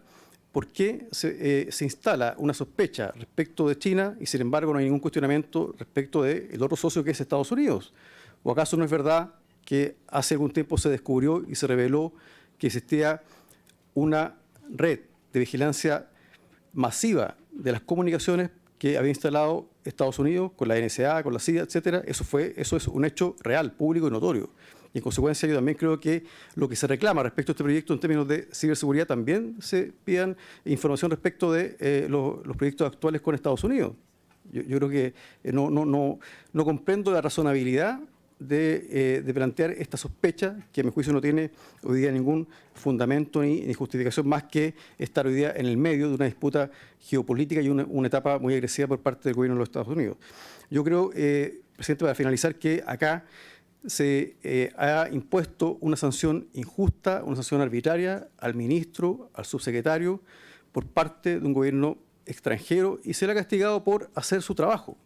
¿Por qué se instala una sospecha respecto de China y, sin embargo, no hay ningún cuestionamiento respecto del otro socio que es Estados Unidos? ¿O acaso no es verdad que hace algún tiempo se descubrió y se reveló que existía una red de vigilancia masiva de las comunicaciones que había instalado Estados Unidos con la NSA, con la CIA, etcétera? Eso es un hecho real, público y notorio. Y en consecuencia yo también creo que lo que se reclama respecto a este proyecto en términos de ciberseguridad también se pidan información respecto de los proyectos actuales con Estados Unidos. Yo creo que no comprendo la razonabilidad de plantear esta sospecha, que a mi juicio no tiene hoy día ningún fundamento ni justificación más que estar hoy día en el medio de una disputa geopolítica y una etapa muy agresiva por parte del gobierno de los Estados Unidos. Yo creo, presidente, para finalizar, que acá se ha impuesto una sanción injusta, una sanción arbitraria al ministro, al subsecretario, por parte de un gobierno extranjero, y se le ha castigado por hacer su trabajo.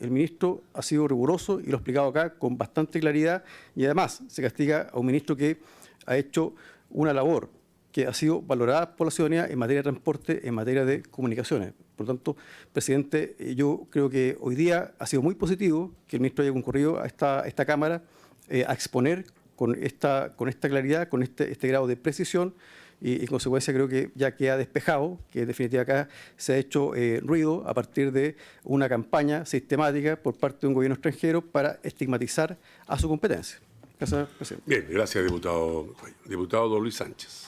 El ministro ha sido riguroso y lo ha explicado acá con bastante claridad, y además se castiga a un ministro que ha hecho una labor que ha sido valorada por la ciudadanía en materia de transporte, en materia de comunicaciones. Por lo tanto, presidente, yo creo que hoy día ha sido muy positivo que el ministro haya concurrido a esta Cámara a exponer con esta claridad, con este grado de precisión, y en consecuencia creo que ya queda despejado que en definitiva acá se ha hecho ruido a partir de una campaña sistemática por parte de un gobierno extranjero para estigmatizar a su competencia. Gracias, presidente. Bien, gracias, diputado. Diputado don Luis Sánchez.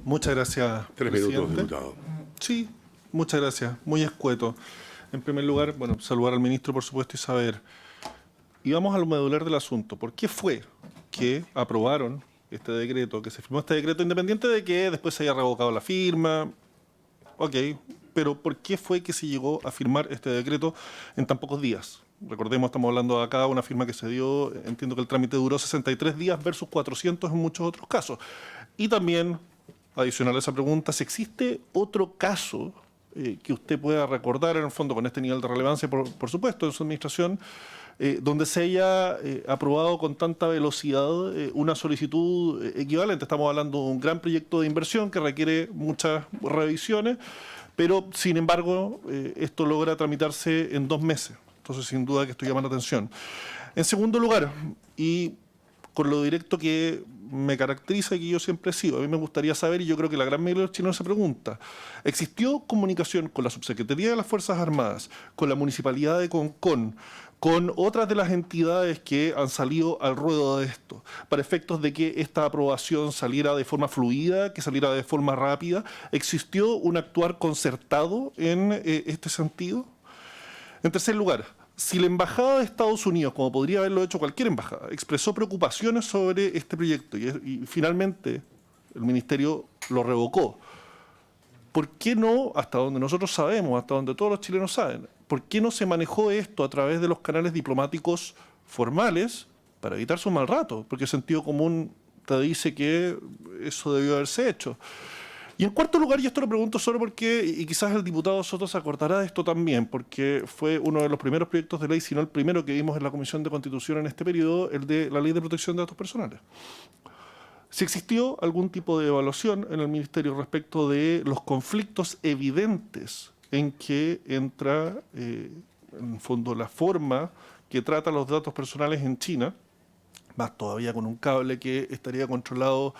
Muchas gracias, 3 presidente. minutos, diputado. Sí, muchas gracias. Muy escueto. En primer lugar, bueno, saludar al ministro, por supuesto, y saber. Y vamos al medular del asunto. ¿Por qué fue que aprobaron este decreto, que se firmó este decreto, independiente de que después se haya revocado la firma? Ok, pero ¿por qué fue que se llegó a firmar este decreto en tan pocos días? Recordemos, estamos hablando de acá una firma que se dio, entiendo que el trámite duró 63 días versus 400 en muchos otros casos. Y también, adicional a esa pregunta, si existe otro caso que usted pueda recordar, en el fondo, con este nivel de relevancia, por supuesto, en su administración, donde se haya aprobado con tanta velocidad una solicitud equivalente. Estamos hablando de un gran proyecto de inversión que requiere muchas revisiones, pero, sin embargo, esto logra tramitarse en 2 meses. Entonces, sin duda que esto llama la atención. En segundo lugar, y con lo directo que me caracteriza y que yo siempre he sido. A mí me gustaría saber, y yo creo que la gran mayoría de los chilenos se pregunta, ¿existió comunicación con la Subsecretaría de las Fuerzas Armadas, con la Municipalidad de Concón, con otras de las entidades que han salido al ruedo de esto, para efectos de que esta aprobación saliera de forma fluida, que saliera de forma rápida? ¿Existió un actuar concertado en este sentido? En tercer lugar, si la Embajada de Estados Unidos, como podría haberlo hecho cualquier embajada, expresó preocupaciones sobre este proyecto y finalmente el Ministerio lo revocó, ¿por qué no, hasta donde nosotros sabemos, hasta donde todos los chilenos saben, por qué no se manejó esto a través de los canales diplomáticos formales para evitarse un mal rato? Porque el sentido común te dice que eso debió haberse hecho. Y en cuarto lugar, y esto lo pregunto solo porque, y quizás el diputado Soto se acordará de esto también, porque fue uno de los primeros proyectos de ley, si no el primero que vimos en la Comisión de Constitución en este periodo, el de la Ley de Protección de Datos Personales. Si existió algún tipo de evaluación en el Ministerio respecto de los conflictos evidentes en que entra, en el fondo, la forma que trata los datos personales en China, más todavía con un cable que estaría controlado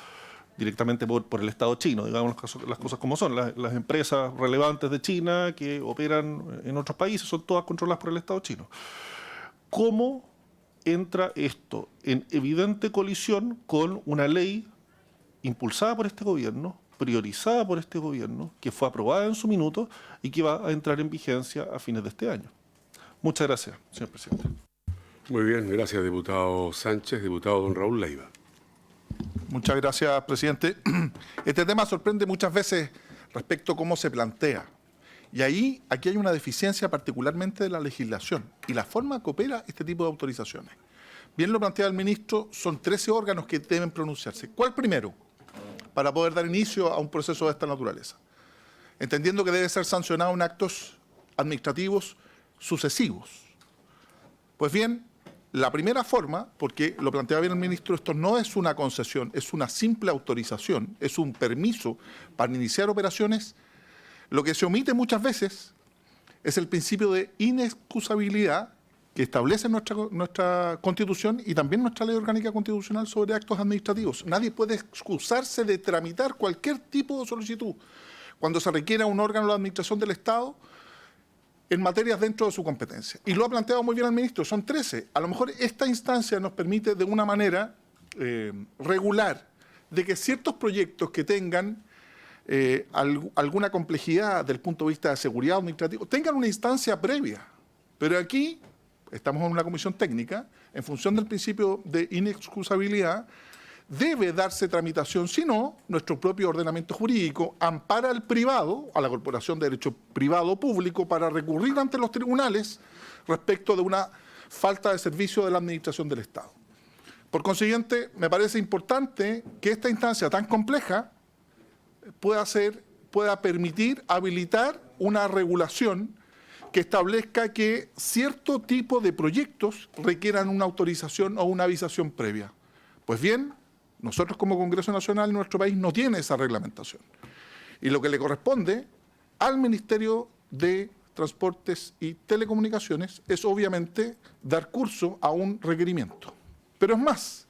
directamente por el Estado chino, digamos las cosas como son. Las empresas relevantes de China que operan en otros países son todas controladas por el Estado chino. ¿Cómo entra esto en evidente colisión con una ley impulsada por este gobierno, priorizada por este gobierno, que fue aprobada en su minuto y que va a entrar en vigencia a fines de este año? Muchas gracias, señor presidente. Muy bien, gracias, diputado Sánchez. Diputado don Raúl Leiva. Muchas gracias, presidente. Este tema sorprende muchas veces respecto a cómo se plantea. Y aquí hay una deficiencia particularmente de la legislación y la forma que opera este tipo de autorizaciones. Bien lo plantea el ministro, son 13 órganos que deben pronunciarse. ¿Cuál primero? Para poder dar inicio a un proceso de esta naturaleza. Entendiendo que debe ser sancionado en actos administrativos sucesivos. Pues bien, la primera forma, porque lo planteaba bien el ministro, esto no es una concesión, es una simple autorización, es un permiso para iniciar operaciones. Lo que se omite muchas veces es el principio de inexcusabilidad que establece nuestra Constitución y también nuestra Ley Orgánica Constitucional sobre actos administrativos. Nadie puede excusarse de tramitar cualquier tipo de solicitud cuando se requiera un órgano de la Administración del Estado en materias dentro de su competencia. Y lo ha planteado muy bien el ministro, son 13. A lo mejor esta instancia nos permite de una manera regular de que ciertos proyectos que tengan alguna complejidad desde el punto de vista de seguridad administrativa tengan una instancia previa. Pero aquí estamos en una comisión técnica, en función del principio de inexcusabilidad, debe darse tramitación, si no, nuestro propio ordenamiento jurídico ampara al privado, a la Corporación de Derecho Privado o Público, para recurrir ante los tribunales respecto de una falta de servicio de la Administración del Estado. Por consiguiente, me parece importante que esta instancia tan compleja pueda permitir habilitar una regulación que establezca que cierto tipo de proyectos requieran una autorización o una avisación previa. Pues bien, nosotros como Congreso Nacional, nuestro país no tiene esa reglamentación. Y lo que le corresponde al Ministerio de Transportes y Telecomunicaciones es obviamente dar curso a un requerimiento. Pero es más,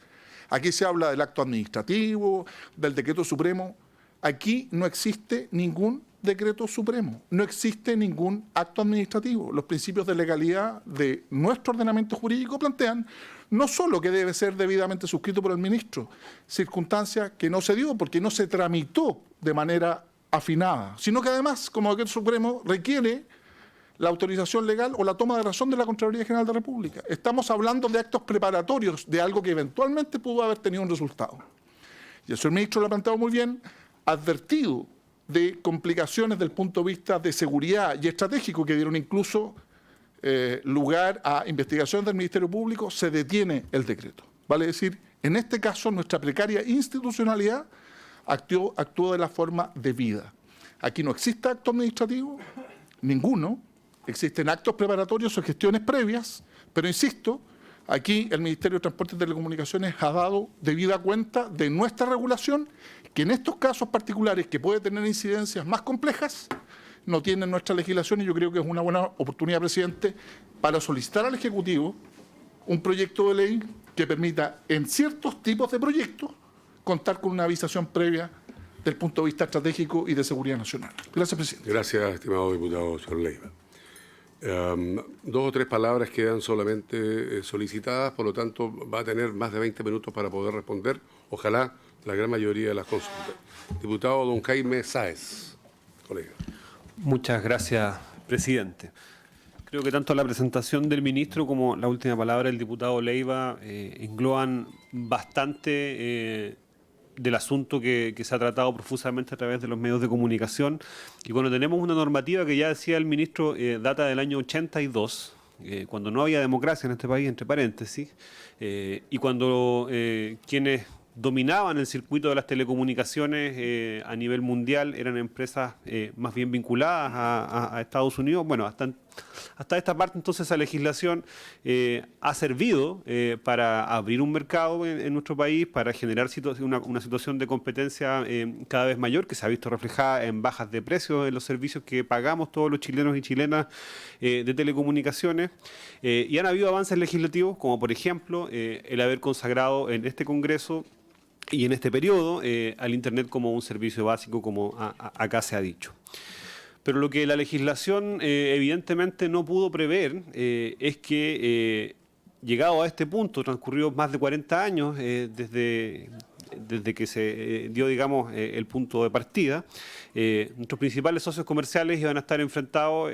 aquí se habla del acto administrativo, del decreto supremo. Aquí no existe ningún decreto supremo, no existe ningún acto administrativo. Los principios de legalidad de nuestro ordenamiento jurídico plantean no solo que debe ser debidamente suscrito por el ministro, circunstancia que no se dio porque no se tramitó de manera afinada, sino que además, como decreto supremo, requiere la autorización legal o la toma de razón de la Contraloría General de la República. Estamos hablando de actos preparatorios de algo que eventualmente pudo haber tenido un resultado. Y el señor ministro lo ha planteado muy bien, advertido de complicaciones del punto de vista de seguridad y estratégico que dieron incluso lugar a investigaciones del Ministerio Público, se detiene el decreto. Vale decir, en este caso nuestra precaria institucionalidad actuó de la forma debida. Aquí no existe acto administrativo, ninguno, existen actos preparatorios o gestiones previas, pero insisto, aquí el Ministerio de Transportes y Telecomunicaciones ha dado debida cuenta de nuestra regulación, que en estos casos particulares, que puede tener incidencias más complejas, no tienen nuestra legislación, y yo creo que es una buena oportunidad, presidente, para solicitar al Ejecutivo un proyecto de ley que permita en ciertos tipos de proyectos contar con una avisación previa del punto de vista estratégico y de seguridad nacional. Gracias, presidente. Gracias, estimado diputado señor Leiva. 2 o 3 palabras quedan solamente solicitadas, por lo tanto va a tener más de 20 minutos para poder responder, ojalá la gran mayoría de las consultas. Diputado don Jaime Sáez, colega. Muchas gracias, presidente. Creo que tanto la presentación del ministro como la última palabra del diputado Leiva engloban bastante del asunto que se ha tratado profusamente a través de los medios de comunicación. Y cuando tenemos una normativa que ya decía el ministro data del año 82, cuando no había democracia en este país, entre paréntesis, y cuando quienes dominaban el circuito de las telecomunicaciones a nivel mundial eran empresas más bien vinculadas a Estados Unidos. Bueno, hasta esta parte entonces esa legislación ha servido para abrir un mercado en nuestro país, para generar una situación de competencia cada vez mayor, que se ha visto reflejada en bajas de precios en los servicios que pagamos todos los chilenos y chilenas de telecomunicaciones. Y han habido avances legislativos, como por ejemplo el haber consagrado en este Congreso y en este periodo al Internet como un servicio básico, como acá se ha dicho. Pero lo que la legislación evidentemente no pudo prever es que, llegado a este punto, transcurridos más de 40 años desde que se dio, digamos, el punto de partida, nuestros principales socios comerciales iban a estar enfrentados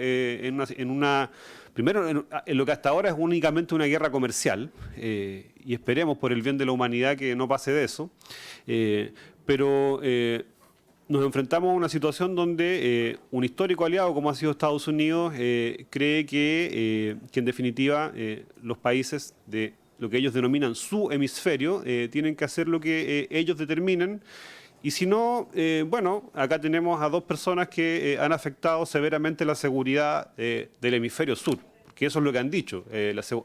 primero en lo que hasta ahora es únicamente una guerra comercial, y esperemos por el bien de la humanidad que no pase de eso, pero nos enfrentamos a una situación donde un histórico aliado como ha sido Estados Unidos cree que en definitiva los países de lo que ellos denominan su hemisferio tienen que hacer lo que ellos determinen. Y si no, bueno, acá tenemos a 2 personas que han afectado severamente la seguridad del hemisferio sur, que eso es lo que han dicho,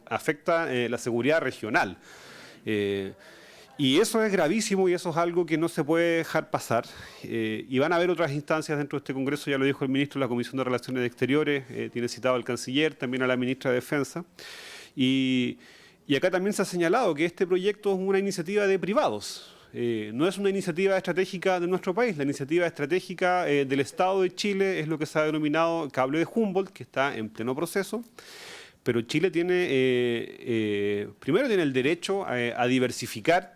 afecta la seguridad regional. Y eso es gravísimo y eso es algo que no se puede dejar pasar. Y van a haber otras instancias dentro de este Congreso, ya lo dijo el ministro de la Comisión de Relaciones Exteriores, tiene citado al canciller, también a la ministra de Defensa. Y acá también se ha señalado que este proyecto es una iniciativa de privados. No es una iniciativa estratégica de nuestro país. La iniciativa estratégica del Estado de Chile es lo que se ha denominado Cable de Humboldt, que está en pleno proceso. Pero Chile tiene, primero tiene el derecho a diversificar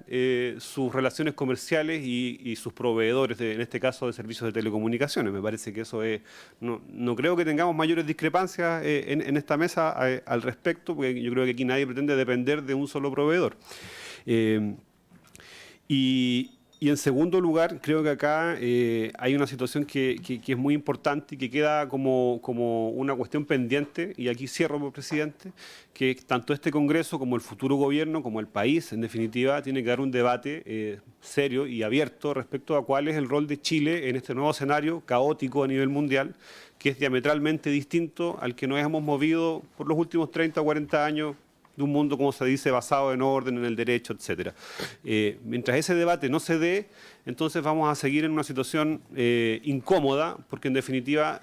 sus relaciones comerciales y sus proveedores, en este caso de servicios de telecomunicaciones. Me parece que eso es, no creo que tengamos mayores discrepancias en esta mesa al respecto, porque yo creo que aquí nadie pretende depender de un solo proveedor. Y en segundo lugar, creo que acá hay una situación que es muy importante y que queda como una cuestión pendiente, y aquí cierro, presidente, que tanto este Congreso como el futuro gobierno, como el país, en definitiva, tiene que dar un debate serio y abierto respecto a cuál es el rol de Chile en este nuevo escenario caótico a nivel mundial, que es diametralmente distinto al que nos hemos movido por los últimos 30 o 40 años, de un mundo, como se dice, basado en orden, en el derecho, etcétera. Mientras ese debate no se dé, entonces vamos a seguir en una situación incómoda, porque en definitiva,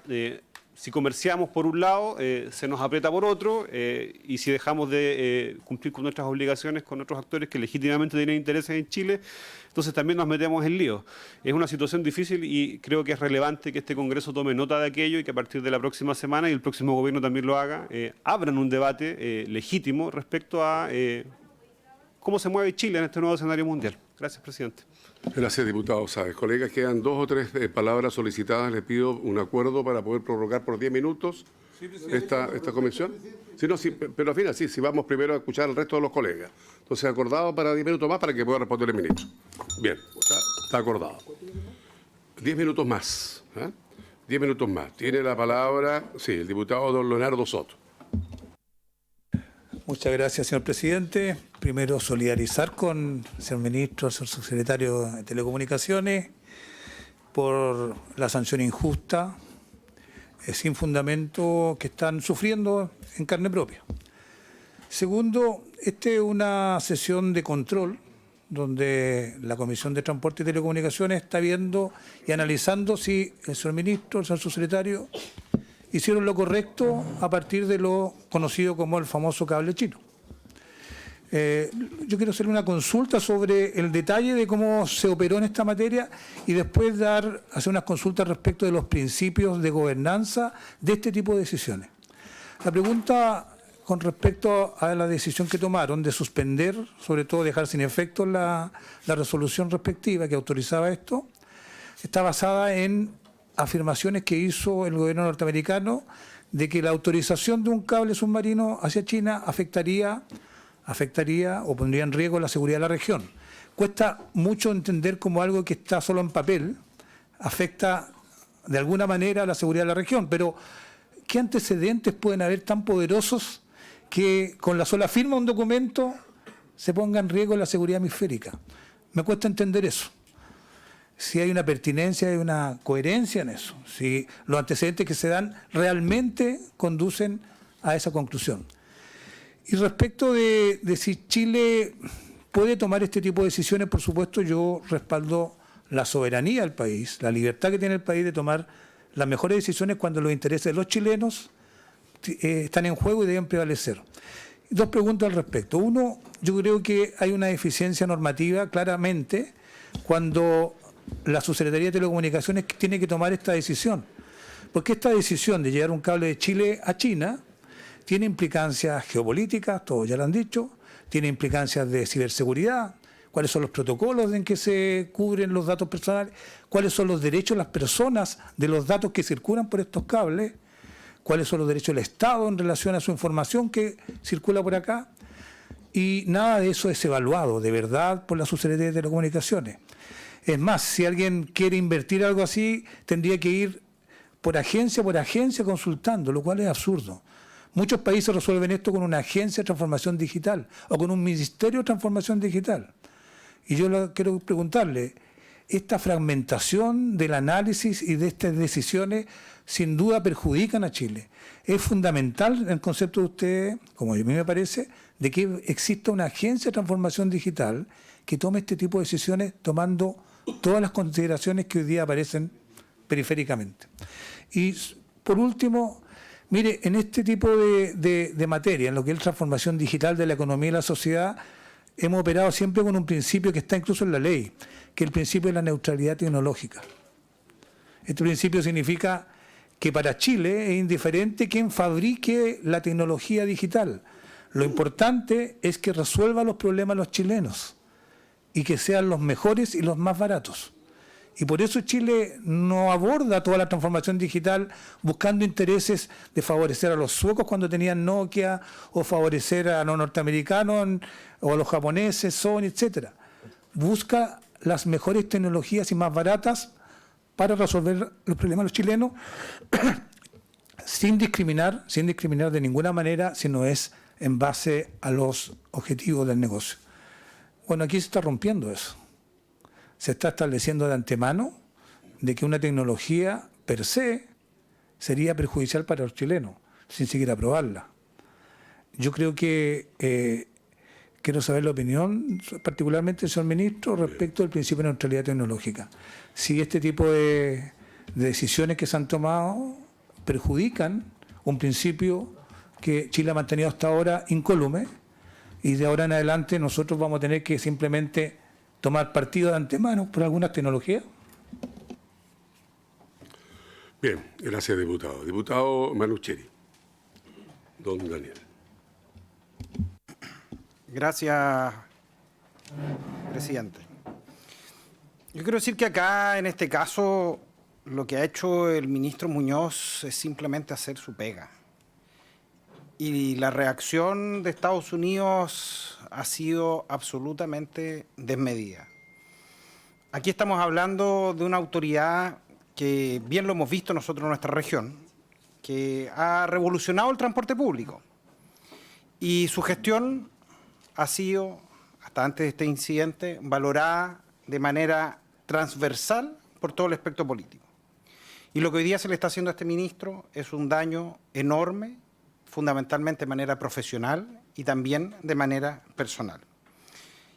si comerciamos por un lado, se nos aprieta por otro, y si dejamos de cumplir con nuestras obligaciones con otros actores que legítimamente tienen intereses en Chile, entonces también nos metemos en líos. Es una situación difícil y creo que es relevante que este Congreso tome nota de aquello y que a partir de la próxima semana, y el próximo gobierno también lo haga, abran un debate legítimo respecto a cómo se mueve Chile en este nuevo escenario mundial. Gracias, presidente. Gracias, diputado Sáez. Colegas, quedan 2 o 3 palabras solicitadas. Les pido un acuerdo para poder prorrogar por 10 minutos esta comisión. Sí, no, sí, pero al final sí, vamos primero a escuchar al resto de los colegas. Entonces, acordado para 10 minutos más para que pueda responder el ministro. Bien, está acordado. 10 minutos más. 10 minutos más. Tiene la palabra, sí, el diputado don Leonardo Soto. Muchas gracias, señor presidente. Primero, solidarizar con el señor ministro, el señor subsecretario de Telecomunicaciones, por la sanción injusta, sin fundamento, que están sufriendo en carne propia. Segundo, esta es una sesión de control donde la Comisión de Transporte y Telecomunicaciones está viendo y analizando si el señor ministro, el señor subsecretario, hicieron lo correcto a partir de lo conocido como el famoso cable chino. Yo quiero hacer una consulta sobre el detalle de cómo se operó en esta materia y después hacer unas consultas respecto de los principios de gobernanza de este tipo de decisiones. La pregunta con respecto a la decisión que tomaron de suspender, sobre todo dejar sin efecto la resolución respectiva que autorizaba esto, está basada en afirmaciones que hizo el gobierno norteamericano de que la autorización de un cable submarino hacia China afectaría o pondría en riesgo la seguridad de la región. Cuesta mucho entender como algo que está solo en papel afecta de alguna manera a la seguridad de la región, pero ¿qué antecedentes pueden haber tan poderosos que con la sola firma de un documento se ponga en riesgo la seguridad hemisférica? Me cuesta entender eso. Si hay una pertinencia, hay una coherencia en eso, si los antecedentes que se dan realmente conducen a esa conclusión. Y respecto de si Chile puede tomar este tipo de decisiones, por supuesto yo respaldo la soberanía del país, la libertad que tiene el país de tomar las mejores decisiones cuando los intereses de los chilenos están en juego y deben prevalecer. Dos preguntas al respecto. Uno, yo creo que hay una deficiencia normativa claramente cuando la Subsecretaría de Telecomunicaciones tiene que tomar esta decisión. Porque esta decisión de llevar un cable de Chile a China tiene implicancias geopolíticas, todos ya lo han dicho, tiene implicancias de ciberseguridad, cuáles son los protocolos en que se cubren los datos personales, cuáles son los derechos de las personas de los datos que circulan por estos cables, cuáles son los derechos del Estado en relación a su información que circula por acá, y nada de eso es evaluado de verdad por la Subsecretaría de Telecomunicaciones. Es más, si alguien quiere invertir algo así, tendría que ir por agencia consultando, lo cual es absurdo. Muchos países resuelven esto con una agencia de transformación digital o con un ministerio de transformación digital. Y yo quiero preguntarle, esta fragmentación del análisis y de estas decisiones sin duda perjudican a Chile. Es fundamental el concepto de ustedes, como a mí me parece, de que exista una agencia de transformación digital que tome este tipo de decisiones tomando todas las consideraciones que hoy día aparecen periféricamente. Y por último, mire, en este tipo de materia, en lo que es la transformación digital de la economía y la sociedad, hemos operado siempre con un principio que está incluso en la ley, que es el principio de la neutralidad tecnológica. Este principio significa que para Chile es indiferente quién fabrique la tecnología digital. Lo importante es que resuelva los problemas los chilenos y que sean los mejores y los más baratos. Y por eso Chile no aborda toda la transformación digital buscando intereses de favorecer a los suecos cuando tenían Nokia o favorecer a los norteamericanos o a los japoneses, Sony, etc. Busca las mejores tecnologías y más baratas para resolver los problemas de los chilenos sin discriminar de ninguna manera, sino es en base a los objetivos del negocio. Bueno, aquí se está rompiendo eso. Se está estableciendo de antemano de que una tecnología per se sería perjudicial para los chilenos, sin siquiera aprobarla. Yo creo que quiero saber la opinión, particularmente del señor ministro, respecto al principio de neutralidad tecnológica. Si este tipo de decisiones que se han tomado perjudican un principio que Chile ha mantenido hasta ahora incólume, y de ahora en adelante nosotros vamos a tener que simplemente tomar partido de antemano por algunas tecnologías. Bien, gracias, diputado. Diputado Manucheri. Don Daniel. Gracias, presidente. Yo quiero decir que acá, en este caso, lo que ha hecho el ministro Muñoz es simplemente hacer su pega. Y la reacción de Estados Unidos ha sido absolutamente desmedida. Aquí estamos hablando de una autoridad que bien lo hemos visto nosotros en nuestra región, que ha revolucionado el transporte público. Y su gestión ha sido, hasta antes de este incidente, valorada de manera transversal por todo el espectro político. Y lo que hoy día se le está haciendo a este ministro es un daño enorme, fundamentalmente de manera profesional y también de manera personal.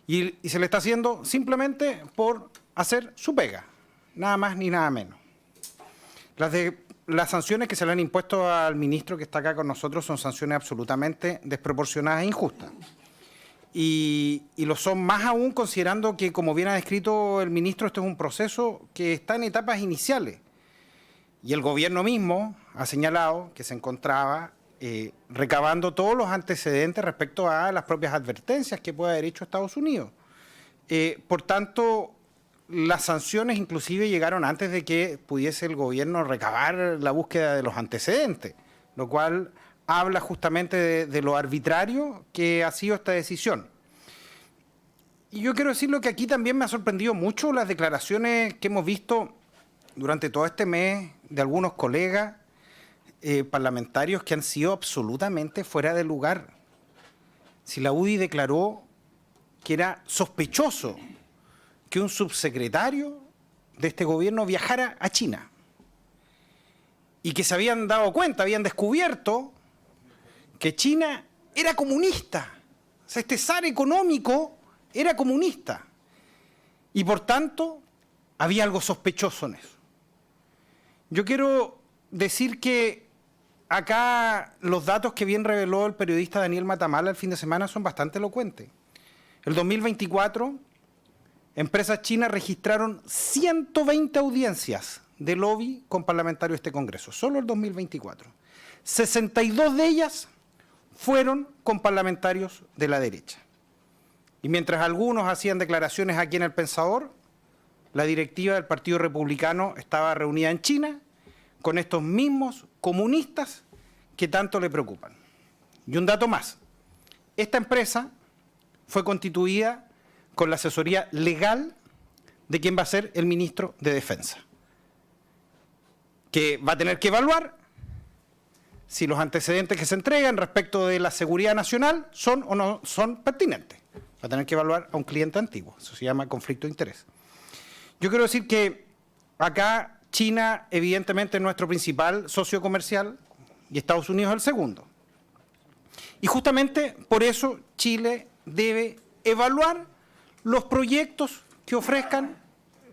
Y se le está haciendo simplemente por hacer su pega, nada más ni nada menos. Las sanciones que se le han impuesto al ministro que está acá con nosotros son sanciones absolutamente desproporcionadas e injustas. y lo son más aún considerando que, como bien ha descrito el ministro, esto es un proceso que está en etapas iniciales. Y el gobierno mismo ha señalado que se encontraba recabando todos los antecedentes respecto a las propias advertencias que puede haber hecho Estados Unidos. Por tanto, las sanciones inclusive llegaron antes de que pudiese el gobierno recabar la búsqueda de los antecedentes, lo cual habla justamente de lo arbitrario que ha sido esta decisión. Y yo quiero decirlo que aquí también me ha sorprendido mucho las declaraciones que hemos visto durante todo este mes de algunos colegas parlamentarios que han sido absolutamente fuera de lugar. Si la UDI declaró que era sospechoso que un subsecretario de este gobierno viajara a China y que se habían dado cuenta, habían descubierto que China era comunista. O sea, este zar económico era comunista. Y por tanto, había algo sospechoso en eso. Yo quiero decir que acá los datos que bien reveló el periodista Daniel Matamala el fin de semana son bastante elocuentes. El 2024, empresas chinas registraron 120 audiencias de lobby con parlamentarios de este Congreso, solo el 2024. 62 de ellas fueron con parlamentarios de la derecha. Y mientras algunos hacían declaraciones aquí en El Pensador, la directiva del Partido Republicano estaba reunida en China con estos mismos comunistas que tanto le preocupan. Y un dato más, esta empresa fue constituida con la asesoría legal de quien va a ser el ministro de Defensa, que va a tener que evaluar si los antecedentes que se entregan respecto de la seguridad nacional son o no son pertinentes. Va a tener que evaluar a un cliente antiguo, eso se llama conflicto de interés. Yo quiero decir que acá China evidentemente es nuestro principal socio comercial y Estados Unidos el segundo. Y justamente por eso Chile debe evaluar los proyectos que ofrezcan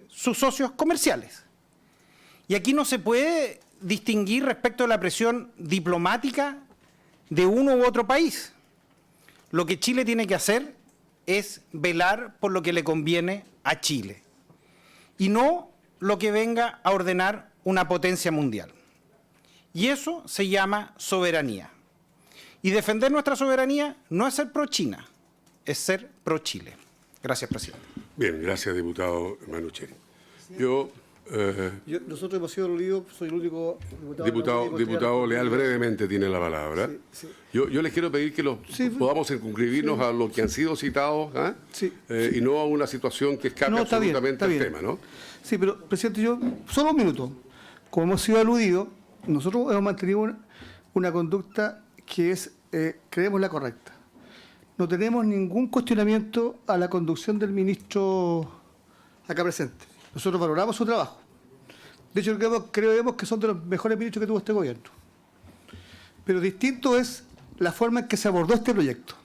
sus socios comerciales. Y aquí no se puede distinguir respecto de la presión diplomática de uno u otro país. Lo que Chile tiene que hacer es velar por lo que le conviene a Chile y no lo que venga a ordenar una potencia mundial. Y eso se llama soberanía. Y defender nuestra soberanía no es ser pro-China, es ser pro-Chile. Gracias, presidente. Bien, gracias, diputado Manucheri. Nosotros hemos sido aludidos, soy el único Diputado Leal, brevemente tiene la palabra. Sí, sí. Yo les quiero pedir que podamos circunscribirnos a lo que han sido citados y no a una situación que escape absolutamente al tema, ¿no? Sí, pero, presidente, yo, solo un minuto. Como hemos sido aludidos, nosotros hemos mantenido una conducta que es, creemos, la correcta. No tenemos ningún cuestionamiento a la conducción del ministro acá presente. Nosotros valoramos su trabajo. De hecho, creemos que son de los mejores ministros que tuvo este gobierno. Pero distinto es la forma en que se abordó este proyecto.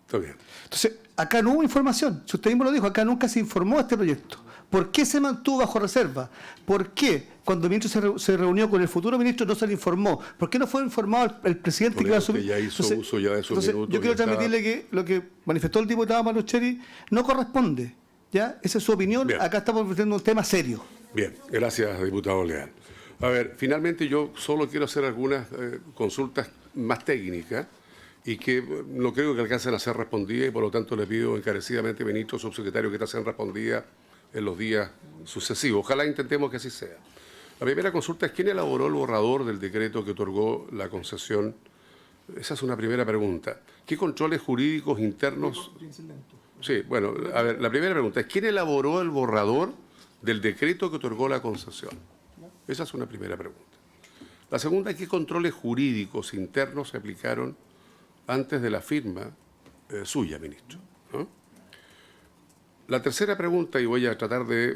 Está bien. Entonces, acá no hubo información. Si usted mismo lo dijo, acá nunca se informó de este proyecto. ¿Por qué se mantuvo bajo reserva? ¿Por qué cuando el ministro se reunió con el futuro ministro no se le informó? ¿Por qué no fue informado el presidente que iba a asumir? Ya hizo uso ya de su minuto. Yo quiero transmitirle que lo que manifestó el diputado Manucheri no corresponde. ¿Ya? Esa es su opinión. Bien. Acá estamos ofreciendo un tema serio. Bien, gracias, diputado Leal. A ver, finalmente yo solo quiero hacer algunas consultas más técnicas y que no creo que alcancen a ser respondidas y por lo tanto le pido encarecidamente, ministro, subsecretario, que estas sean respondidas en los días sucesivos. Ojalá intentemos que así sea. La primera consulta es ¿quién elaboró el borrador del decreto que otorgó la concesión? Esa es una primera pregunta. ¿Qué controles jurídicos internos? Sí, bueno, a ver, la primera pregunta es ¿quién elaboró el borrador del decreto que otorgó la concesión? Esa es una primera pregunta. La segunda es ¿qué controles jurídicos internos se aplicaron antes de la firma suya, ministro? ¿No? La tercera pregunta, y voy a tratar de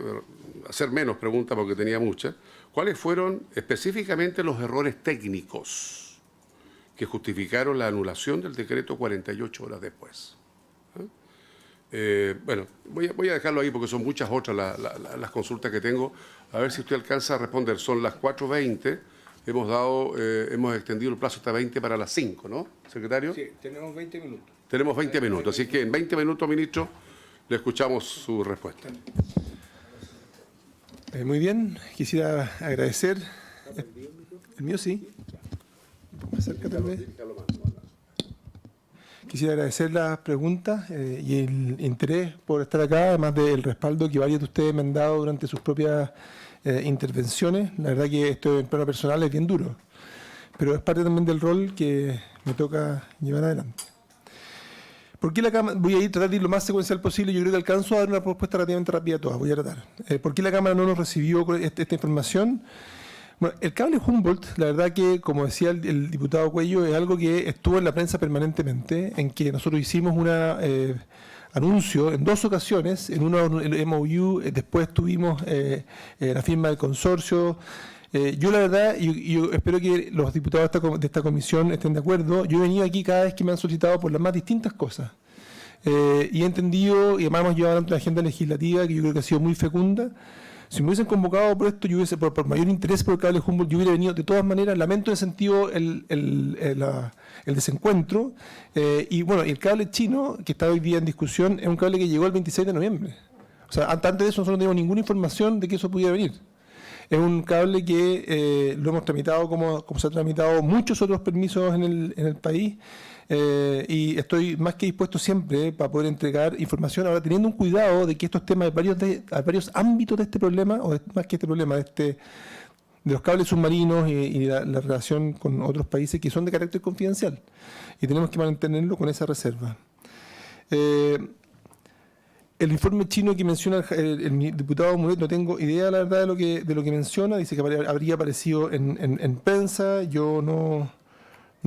hacer menos preguntas porque tenía muchas, ¿cuáles fueron específicamente los errores técnicos que justificaron la anulación del decreto 48 horas después? Bueno, voy a dejarlo ahí porque son muchas otras las consultas que tengo. A ver si usted alcanza a responder. Son las 4:20 hemos extendido el plazo hasta 20 para las 5, ¿no, secretario? Sí, tenemos 20 minutos. Tenemos 20 minutos, así que en 20 minutos, ministro, le escuchamos su respuesta. Muy bien, quisiera agradecer. ¿El mío sí? Acércate, tal vez. Quisiera agradecer las preguntas y el interés por estar acá, además del respaldo que varios de ustedes me han dado durante sus propias intervenciones. La verdad que esto en plano personal es bien duro, pero es parte también del rol que me toca llevar adelante. ¿Por qué la Cámara? Voy a tratar de ir lo más secuencial posible. Yo creo que alcanzo a dar una respuesta relativamente rápida a todas. Voy a tratar. ¿Por qué la Cámara no nos recibió esta información? Bueno, el cable Humboldt, la verdad que, como decía el diputado Cuello, es algo que estuvo en la prensa permanentemente, en que nosotros hicimos un anuncio en 2 ocasiones, en uno el MOU, después tuvimos la firma del consorcio. Yo la verdad, yo espero que los diputados de esta comisión estén de acuerdo. Yo he venido aquí cada vez que me han solicitado por las más distintas cosas. Y he entendido, y además hemos llevado adelante una agenda legislativa que yo creo que ha sido muy fecunda. Si me hubiesen convocado por esto, yo hubiese, por mayor interés por el cable Humboldt, yo hubiera venido de todas maneras. Lamento en el sentido el desencuentro. Y bueno, el cable chino, que está hoy día en discusión, es un cable que llegó el 26 de noviembre. O sea, antes de eso nosotros no teníamos ninguna información de que eso pudiera venir. Es un cable que lo hemos tramitado como se han tramitado muchos otros permisos en el país. Y estoy más que dispuesto siempre para poder entregar información, ahora teniendo un cuidado de que estos temas, hay varios ámbitos de este problema, o más que este problema, de los cables submarinos y la relación con otros países que son de carácter confidencial. Y tenemos que mantenerlo con esa reserva. El informe chino que menciona el diputado Mulet, no tengo idea, la verdad, de lo que menciona. Dice que habría aparecido en prensa. Yo no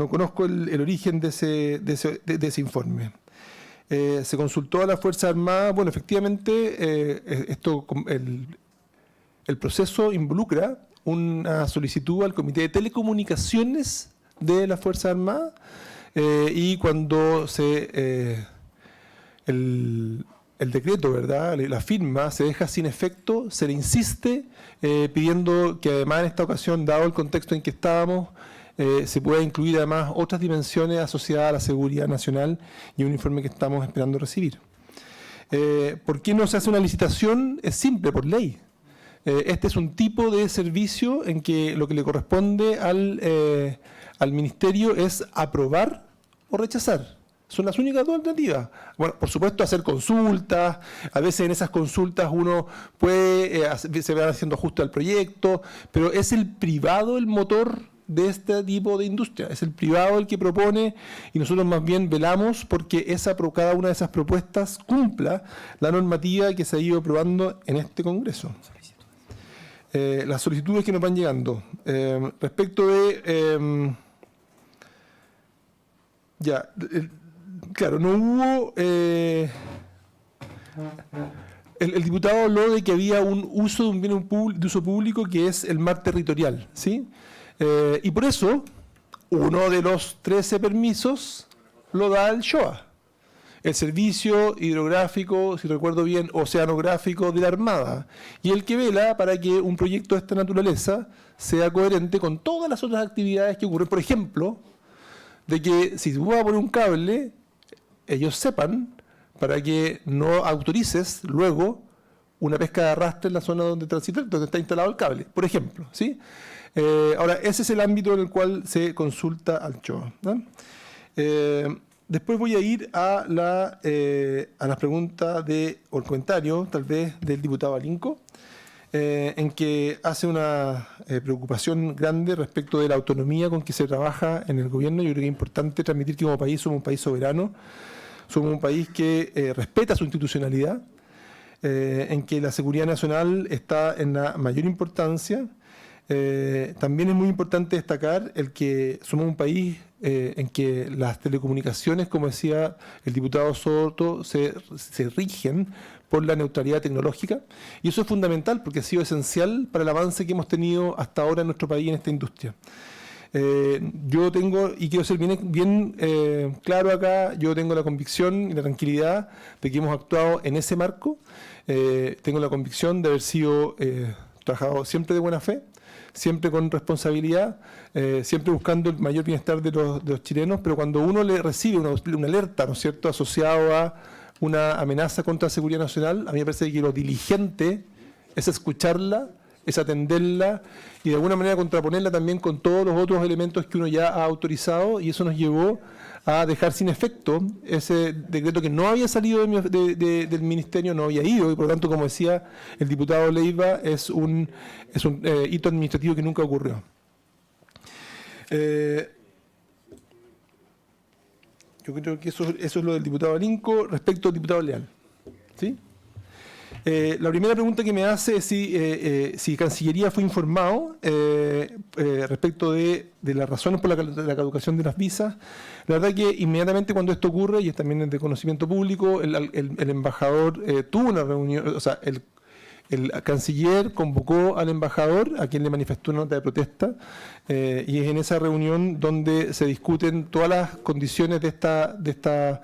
conozco el origen de ese informe. Se consultó a las Fuerzas Armadas. Bueno, efectivamente, el proceso involucra una solicitud al Comité de Telecomunicaciones de las Fuerzas Armadas y cuando el decreto, ¿verdad?, la firma se deja sin efecto, se le insiste pidiendo que además en esta ocasión, dado el contexto en que estábamos, se pueda incluir además otras dimensiones asociadas a la seguridad nacional y un informe que estamos esperando recibir. ¿Por qué no se hace una licitación? Es simple, por ley. Este es un tipo de servicio en que lo que le corresponde al Ministerio es aprobar o rechazar. Son las únicas 2 alternativas. Bueno, por supuesto, hacer consultas. A veces en esas consultas uno se va haciendo ajuste al proyecto, pero es el privado el motor de este tipo de industria. Es el privado el que propone y nosotros más bien velamos porque cada una de esas propuestas cumpla la normativa que se ha ido aprobando en este Congreso. Las solicitudes que nos van llegando. Respecto de... claro, no hubo... El diputado habló de que había un uso de un bien de uso público que es el mar territorial, ¿sí? Y por eso, uno de los 13 permisos lo da el SHOA, el Servicio Hidrográfico, si recuerdo bien, Oceanográfico de la Armada, y el que vela para que un proyecto de esta naturaleza sea coherente con todas las otras actividades que ocurren. Por ejemplo, de que si tú vas a poner un cable, ellos sepan para que no autorices luego una pesca de arrastre en la zona donde está instalado el cable, por ejemplo, ¿sí? Ahora, ese es el ámbito en el cual se consulta al SHOA, ¿no? Después voy a ir a las preguntas o el comentario, tal vez, del diputado Alinco, en que hace una preocupación grande respecto de la autonomía con que se trabaja en el gobierno. Yo creo que es importante transmitir que como país somos un país soberano, somos un país que respeta su institucionalidad, en que la seguridad nacional está en la mayor importancia. También es muy importante destacar el que somos un país en que las telecomunicaciones, como decía el diputado Soto, se rigen por la neutralidad tecnológica, y eso es fundamental porque ha sido esencial para el avance que hemos tenido hasta ahora en nuestro país en esta industria. Yo tengo, y quiero ser bien claro acá, yo tengo la convicción y la tranquilidad de que hemos actuado en ese marco. Tengo la convicción de haber sido trabajado siempre de buena fe, siempre con responsabilidad, siempre buscando el mayor bienestar de los chilenos, pero cuando uno le recibe una alerta, ¿no es cierto?, asociado a una amenaza contra la seguridad nacional, a mí me parece que lo diligente es escucharla, es atenderla y de alguna manera contraponerla también con todos los otros elementos que uno ya ha autorizado, y eso nos llevó a dejar sin efecto ese decreto que no había salido del Ministerio, no había ido, y por lo tanto, como decía el diputado Leiva, es un hito administrativo que nunca ocurrió. Yo creo que eso es lo del diputado Alinco. Respecto al diputado Leal, ¿sí? La primera pregunta que me hace es si Cancillería fue informado respecto de las razones por la caducación de las visas. La verdad que inmediatamente cuando esto ocurre, y también es de conocimiento público, el embajador tuvo una reunión, o sea, el canciller convocó al embajador, a quien le manifestó una nota de protesta, y es en esa reunión donde se discuten todas las condiciones de esta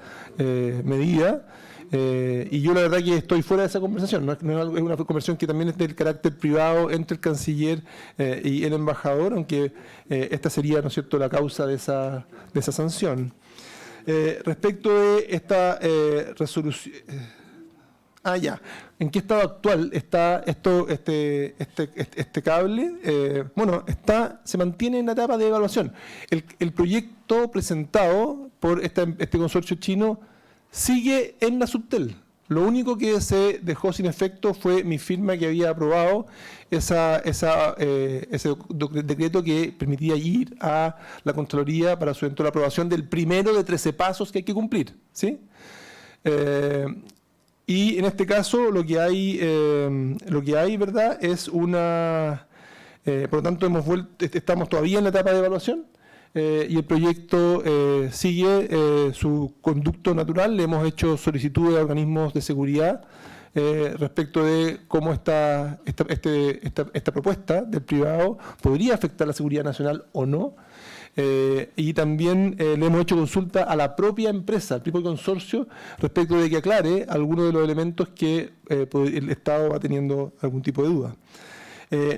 medida. Y yo la verdad que estoy fuera de esa conversación, es una conversación que también es del carácter privado entre el canciller y el embajador, aunque esta sería, ¿no es cierto?, la causa de esa sanción. Respecto de esta resolución... ¿En qué estado actual está este cable? Bueno, se mantiene en la etapa de evaluación. El proyecto presentado por este consorcio chino sigue en la Subtel. Lo único que se dejó sin efecto fue mi firma, que había aprobado ese decreto que permitía ir a la Contraloría para su eventual aprobación del primero de 13 pasos que hay que cumplir, ¿sí? Y en este caso lo que hay, ¿verdad?, es una... por lo tanto, estamos todavía en la etapa de evaluación. Y el proyecto sigue su conducto natural. Le hemos hecho solicitudes a organismos de seguridad respecto de cómo esta propuesta del privado podría afectar la seguridad nacional o no. Y también le hemos hecho consulta a la propia empresa, al propio consorcio, respecto de que aclare algunos de los elementos que el Estado va teniendo algún tipo de duda.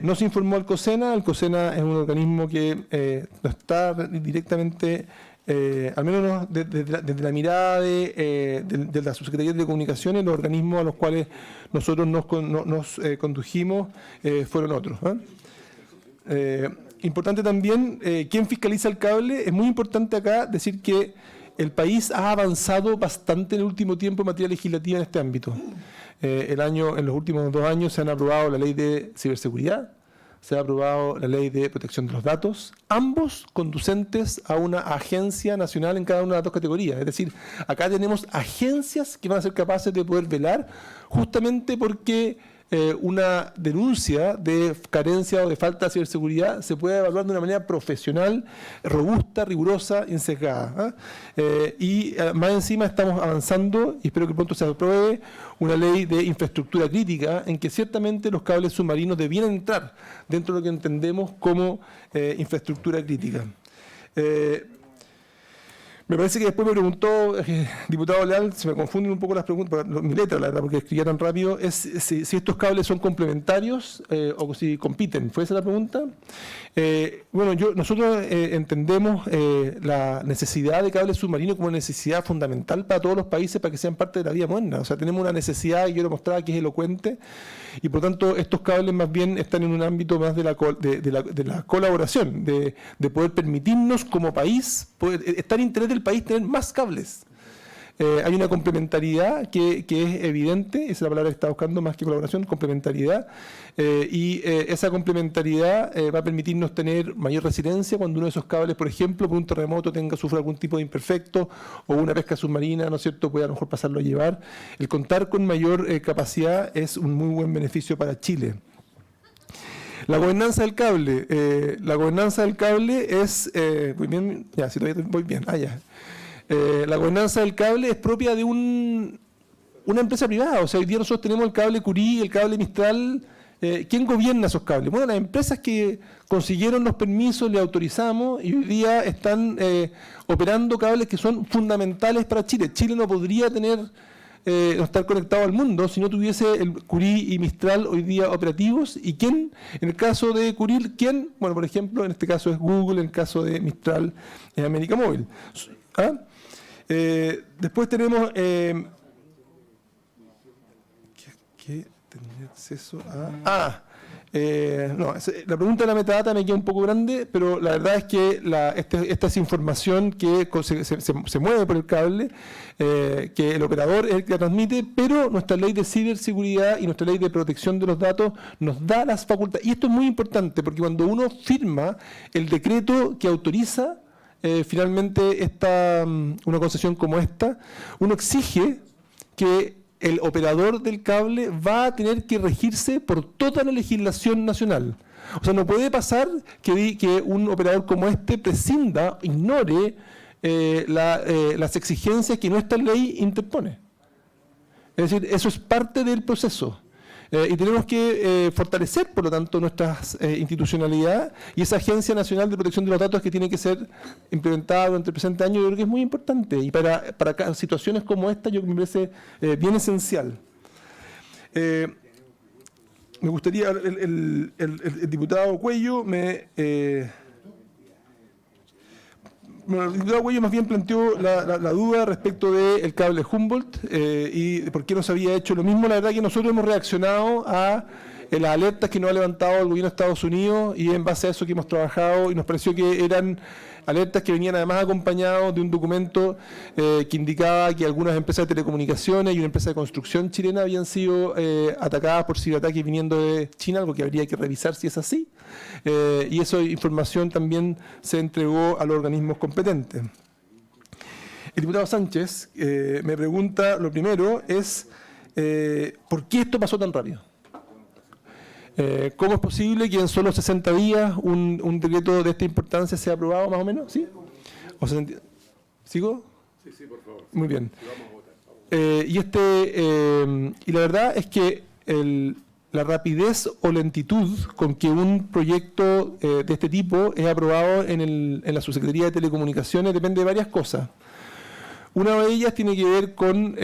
No se informó al COSENA. El COSENA es un organismo que no está directamente, al menos desde la mirada de la Subsecretaría de Comunicaciones, los organismos a los cuales nosotros nos condujimos fueron otros. Importante también, ¿quién fiscaliza el cable? Es muy importante acá decir que el país ha avanzado bastante en el último tiempo en materia legislativa en este ámbito. En los últimos 2 años se han aprobado la ley de ciberseguridad, se ha aprobado la ley de protección de los datos, ambos conducentes a una agencia nacional en cada una de las 2 categorías. Es decir, acá tenemos agencias que van a ser capaces de poder velar justamente porque una denuncia de carencia o de falta de ciberseguridad se puede evaluar de una manera profesional, robusta, rigurosa, insesgada. Y más encima estamos avanzando, y espero que pronto se apruebe, una ley de infraestructura crítica en que ciertamente los cables submarinos debieran entrar dentro de lo que entendemos como infraestructura crítica. Me parece que después me preguntó, diputado Leal, se me confunden un poco las preguntas, mi letra, la verdad, porque escribía tan rápido, es si estos cables son complementarios o si compiten. ¿Fue esa la pregunta? Bueno, nosotros entendemos la necesidad de cables submarinos como una necesidad fundamental para todos los países para que sean parte de la vida moderna. O sea, tenemos una necesidad, y yo lo mostraba, que es elocuente, y por tanto estos cables más bien están en un ámbito más de la colaboración, de poder permitirnos como país, estar en interés del país tener más cables. Hay una complementariedad que es evidente, esa es la palabra que está buscando más que colaboración, complementariedad, y esa complementariedad va a permitirnos tener mayor resiliencia cuando uno de esos cables, por ejemplo, por un terremoto sufra algún tipo de imperfecto, o una pesca submarina, ¿no es cierto?, pueda a lo mejor pasarlo a llevar. El contar con mayor capacidad es un muy buen beneficio para Chile. La gobernanza del cable. Es... voy bien, ya, si todavía voy bien. Ya. La gobernanza del cable es propia de una empresa privada. O sea, hoy día nosotros tenemos el cable Curí, el cable Mistral. ¿Quién gobierna esos cables? Bueno, las empresas que consiguieron los permisos, le autorizamos, y hoy día están operando cables que son fundamentales para Chile. Chile no podría tener no estar conectado al mundo si no tuviese el Curie y Mistral hoy día operativos. ¿Y quién? En el caso de Curie, ¿quién? Bueno, por ejemplo, en este caso es Google, en el caso de Mistral es América Móvil. ¿Ah? Después tenemos... ¿qué tendría acceso a...? No, la pregunta de la metadata me queda un poco grande, pero la verdad es que esta es información que se mueve por el cable, que el operador es el que la transmite, pero nuestra ley de ciberseguridad y nuestra ley de protección de los datos nos da las facultades. Y esto es muy importante, porque cuando uno firma el decreto que autoriza finalmente una concesión como esta, uno exige que el operador del cable va a tener que regirse por toda la legislación nacional. O sea, no puede pasar que un operador como este prescinda, ignore las exigencias que nuestra ley interpone. Es decir, eso es parte del proceso. Y tenemos que fortalecer, por lo tanto, nuestra institucionalidad y esa Agencia Nacional de Protección de los Datos que tiene que ser implementada durante el presente año. Yo creo que es muy importante y para situaciones como esta yo me parece bien esencial. Me gustaría, el diputado Cuello el diputado Cuello más bien planteó la duda respecto del cable Humboldt y por qué no se había hecho lo mismo. La verdad que nosotros hemos reaccionado a las alertas que nos ha levantado el gobierno de Estados Unidos y en base a eso que hemos trabajado y nos pareció que eran alertas que venían además acompañados de un documento que indicaba que algunas empresas de telecomunicaciones y una empresa de construcción chilena habían sido atacadas por ciberataques viniendo de China, algo que habría que revisar si es así. Y esa información también se entregó a los organismos competentes. El diputado Sánchez me pregunta, lo primero es, ¿por qué esto pasó tan rápido? ¿Cómo es posible que en solo 60 días un decreto de esta importancia sea aprobado, más o menos? ¿Sí? ¿Sigo? Sí, por favor. Muy bien. Y la verdad es que la rapidez o lentitud con que un proyecto de este tipo es aprobado en la Subsecretaría de Telecomunicaciones depende de varias cosas. Una de ellas tiene que ver con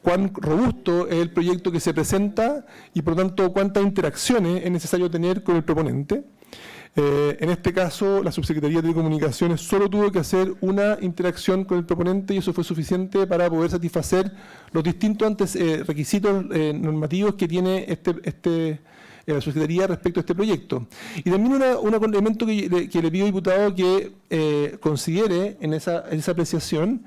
cuán robusto es el proyecto que se presenta y, por lo tanto, cuántas interacciones es necesario tener con el proponente. En este caso, la Subsecretaría de Telecomunicaciones solo tuvo que hacer una interacción con el proponente y eso fue suficiente para poder satisfacer los distintos requisitos normativos que tiene la Subsecretaría respecto a este proyecto. Y también un elemento que le pido, diputado, que considere en esa apreciación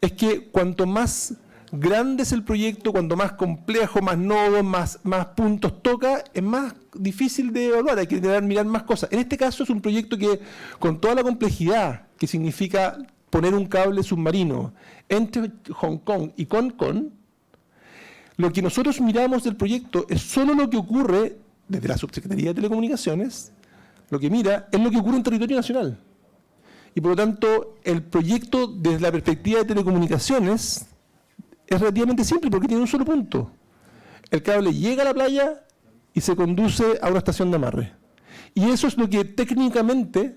es que cuanto más grande es el proyecto, cuanto más complejo, más nodos, más puntos toca, es más difícil de evaluar, hay que mirar más cosas. En este caso es un proyecto que, con toda la complejidad que significa poner un cable submarino entre Hong Kong y Concon, lo que nosotros miramos del proyecto es solo lo que ocurre desde la Subsecretaría de Telecomunicaciones, lo que mira es lo que ocurre en territorio nacional. Y por lo tanto, el proyecto desde la perspectiva de telecomunicaciones es relativamente simple porque tiene un solo punto. El cable llega a la playa y se conduce a una estación de amarre. Y eso es lo que técnicamente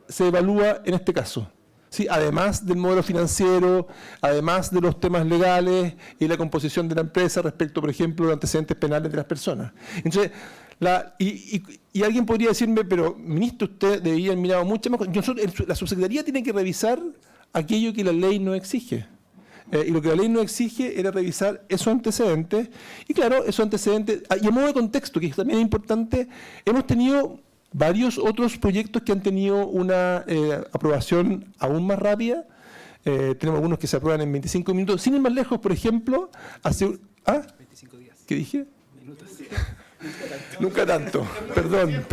se evalúa en este caso. ¿Sí? Además del modelo financiero, además de los temas legales y la composición de la empresa respecto, por ejemplo, a los antecedentes penales de las personas. Entonces, y alguien podría decirme, pero ministro, usted debería haber mirado mucho más. La subsecretaría tiene que revisar aquello que la ley no exige. Y lo que la ley no exige era revisar esos antecedentes. Y claro, esos antecedentes, y a modo de contexto, que también es importante, hemos tenido varios otros proyectos que han tenido una aprobación aún más rápida. Tenemos algunos que se aprueban en 25 minutos. Sin ir más lejos, por ejemplo, hace... ¿Ah? 25 días. ¿Qué dije? Minutos. Nunca tanto. Perdón.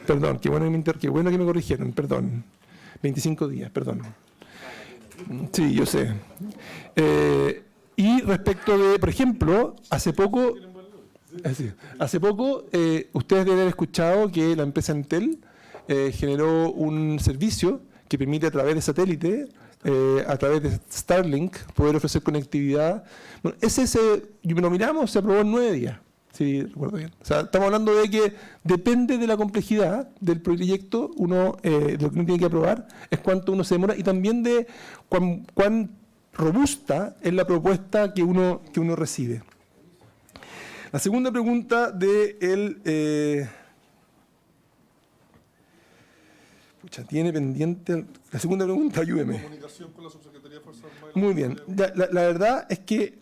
Perdón, qué bueno que me corrigieron, perdón. 25 días, perdón. Sí, yo sé. Y respecto de, por ejemplo, hace poco, ustedes deben haber escuchado que la empresa Entel generó un servicio que permite a través de satélite, a través de Starlink, poder ofrecer conectividad. Bueno, lo miramos, se aprobó en 9 días, si recuerdo bien. O sea, estamos hablando de que depende de la complejidad del proyecto, lo que uno tiene que aprobar es cuánto uno se demora y también de cuán robusta en la propuesta que uno recibe. La segunda pregunta de él, tiene pendiente. La segunda pregunta, ayúdeme. Comunicación con la Subsecretaría de Fuerzas Armadas. Muy bien. La verdad es que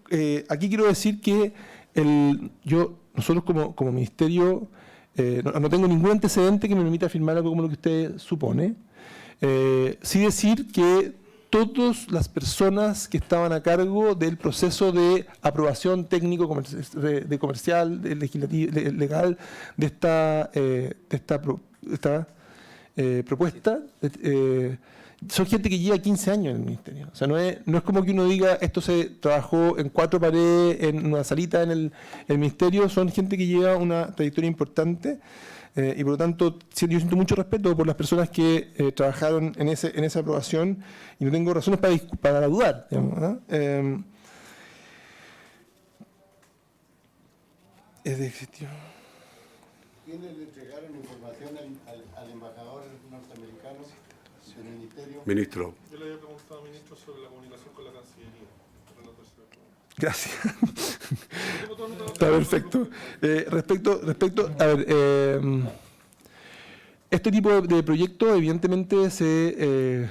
aquí quiero decir que nosotros como ministerio no tengo ningún antecedente que me permita afirmar algo como lo que usted supone. Sí decir que todas las personas que estaban a cargo del proceso de aprobación técnico, de comercial, de legislativo, legal de esta propuesta, son gente que lleva 15 años en el ministerio. O sea, no es como que uno diga esto se trabajó en 4 paredes, en una salita en el ministerio. Son gente que lleva una trayectoria importante. Y por lo tanto, yo siento mucho respeto por las personas que trabajaron en esa aprobación y no tengo razones para dudar, digamos, ¿no? Es de gestión. ¿Quiénes le entregaron información al embajador norteamericano del ministerio? Ministro. Yo le había preguntado al ministro sobre la comunicación con la Cancillería. Gracias. Está perfecto. Respecto, a ver, este tipo de proyectos evidentemente se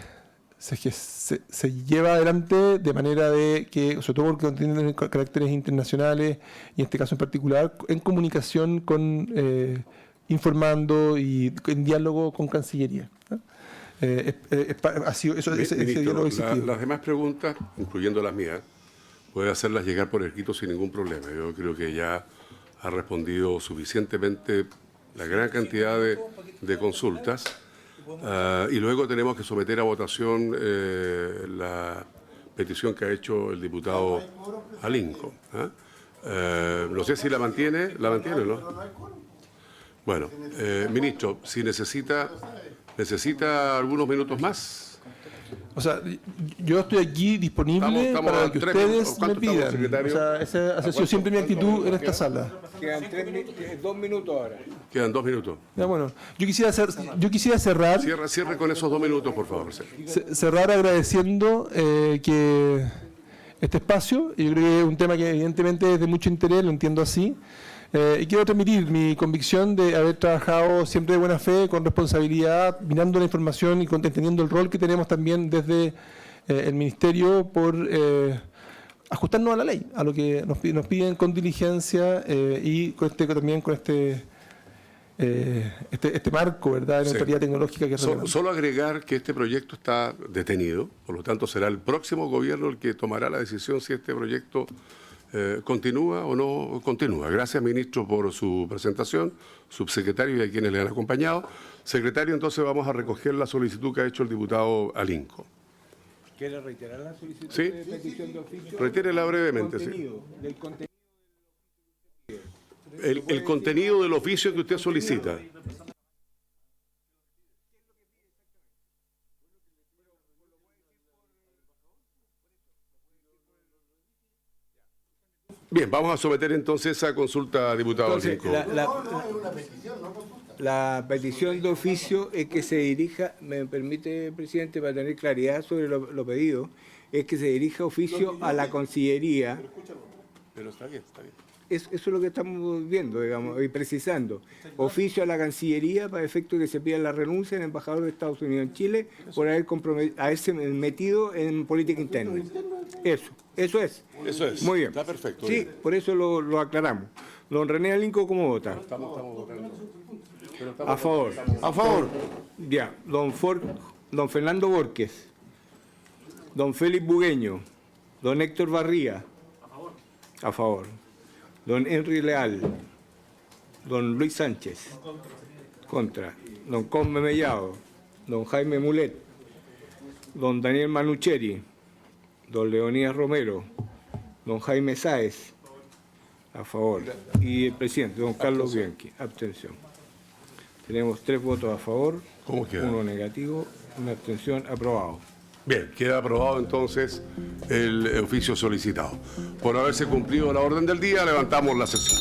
lleva adelante de manera de que, sobre todo porque tienen caracteres internacionales, y en este caso en particular, en comunicación informando y en diálogo con Cancillería, ¿no? Ha sido ese diálogo existido. Las demás preguntas, incluyendo las mías, puede hacerlas llegar por escrito sin ningún problema. Yo creo que ya ha respondido suficientemente la gran cantidad de consultas. Y luego tenemos que someter a votación la petición que ha hecho el diputado Alinco. No sé si la mantiene o no. Bueno, ministro, si necesita algunos minutos más. O sea, yo estoy aquí disponible Estamos para lo que ustedes me pidan. O sea, esa ha sido siempre mi actitud en esta sala. Quedan 2 minutos ahora. Quedan 2 minutos. Ya, bueno, yo quisiera cerrar. Cierre con esos 2 minutos, por favor. Cerrar agradeciendo que este espacio, y yo creo que es un tema que evidentemente es de mucho interés, lo entiendo así. Y quiero transmitir mi convicción de haber trabajado siempre de buena fe, con responsabilidad, mirando la información y entendiendo el rol que tenemos también desde el Ministerio por ajustarnos a la ley, a lo que nos piden con diligencia y también con este marco, ¿verdad?, de neutralidad tecnológica que es relevante. Solo agregar que este proyecto está detenido, por lo tanto será el próximo gobierno el que tomará la decisión si este proyecto continúa o no continúa. Gracias, ministro, por su presentación, subsecretario y a quienes le han acompañado. Secretario, entonces vamos a recoger la solicitud que ha hecho el diputado Alinco. ¿Quiere reiterar la solicitud ¿Sí? de petición de oficio? Retírela brevemente. El contenido del oficio que usted solicita. Bien, vamos a someter entonces esa consulta, diputado Alinco. La petición de oficio es que se dirija, me permite, presidente, para tener claridad sobre lo pedido, es que se dirija oficio a la Cancillería. Pero está bien, está bien. Eso es lo que estamos viendo, digamos, y precisando. Oficio a la Cancillería para efecto que se pida la renuncia del embajador de Estados Unidos en Chile por haberse metido en política interna. Eso es. Eso es. Muy bien. Está perfecto. Sí, bien. por eso lo aclaramos. Don René Alinco, ¿cómo vota? Estamos votando. A favor. A favor. Ya. Don Fernando Borges. Don Félix Bugueño. Don Héctor Barría. A favor. A favor. Don Henry Leal. Don Luis Sánchez. Contra. Don Cosme Mellado. Don Jaime Mulet. Don Daniel Manucheri. Don Leonidas Romero. Don Jaime Sáez. A favor. Y el presidente, don Carlos Bianchi. Abstención. Tenemos 3 votos a favor. ¿Cómo queda? 1 negativo, 1 abstención. Aprobado. Bien, queda aprobado entonces el oficio solicitado. Por haberse cumplido la orden del día, levantamos la sesión.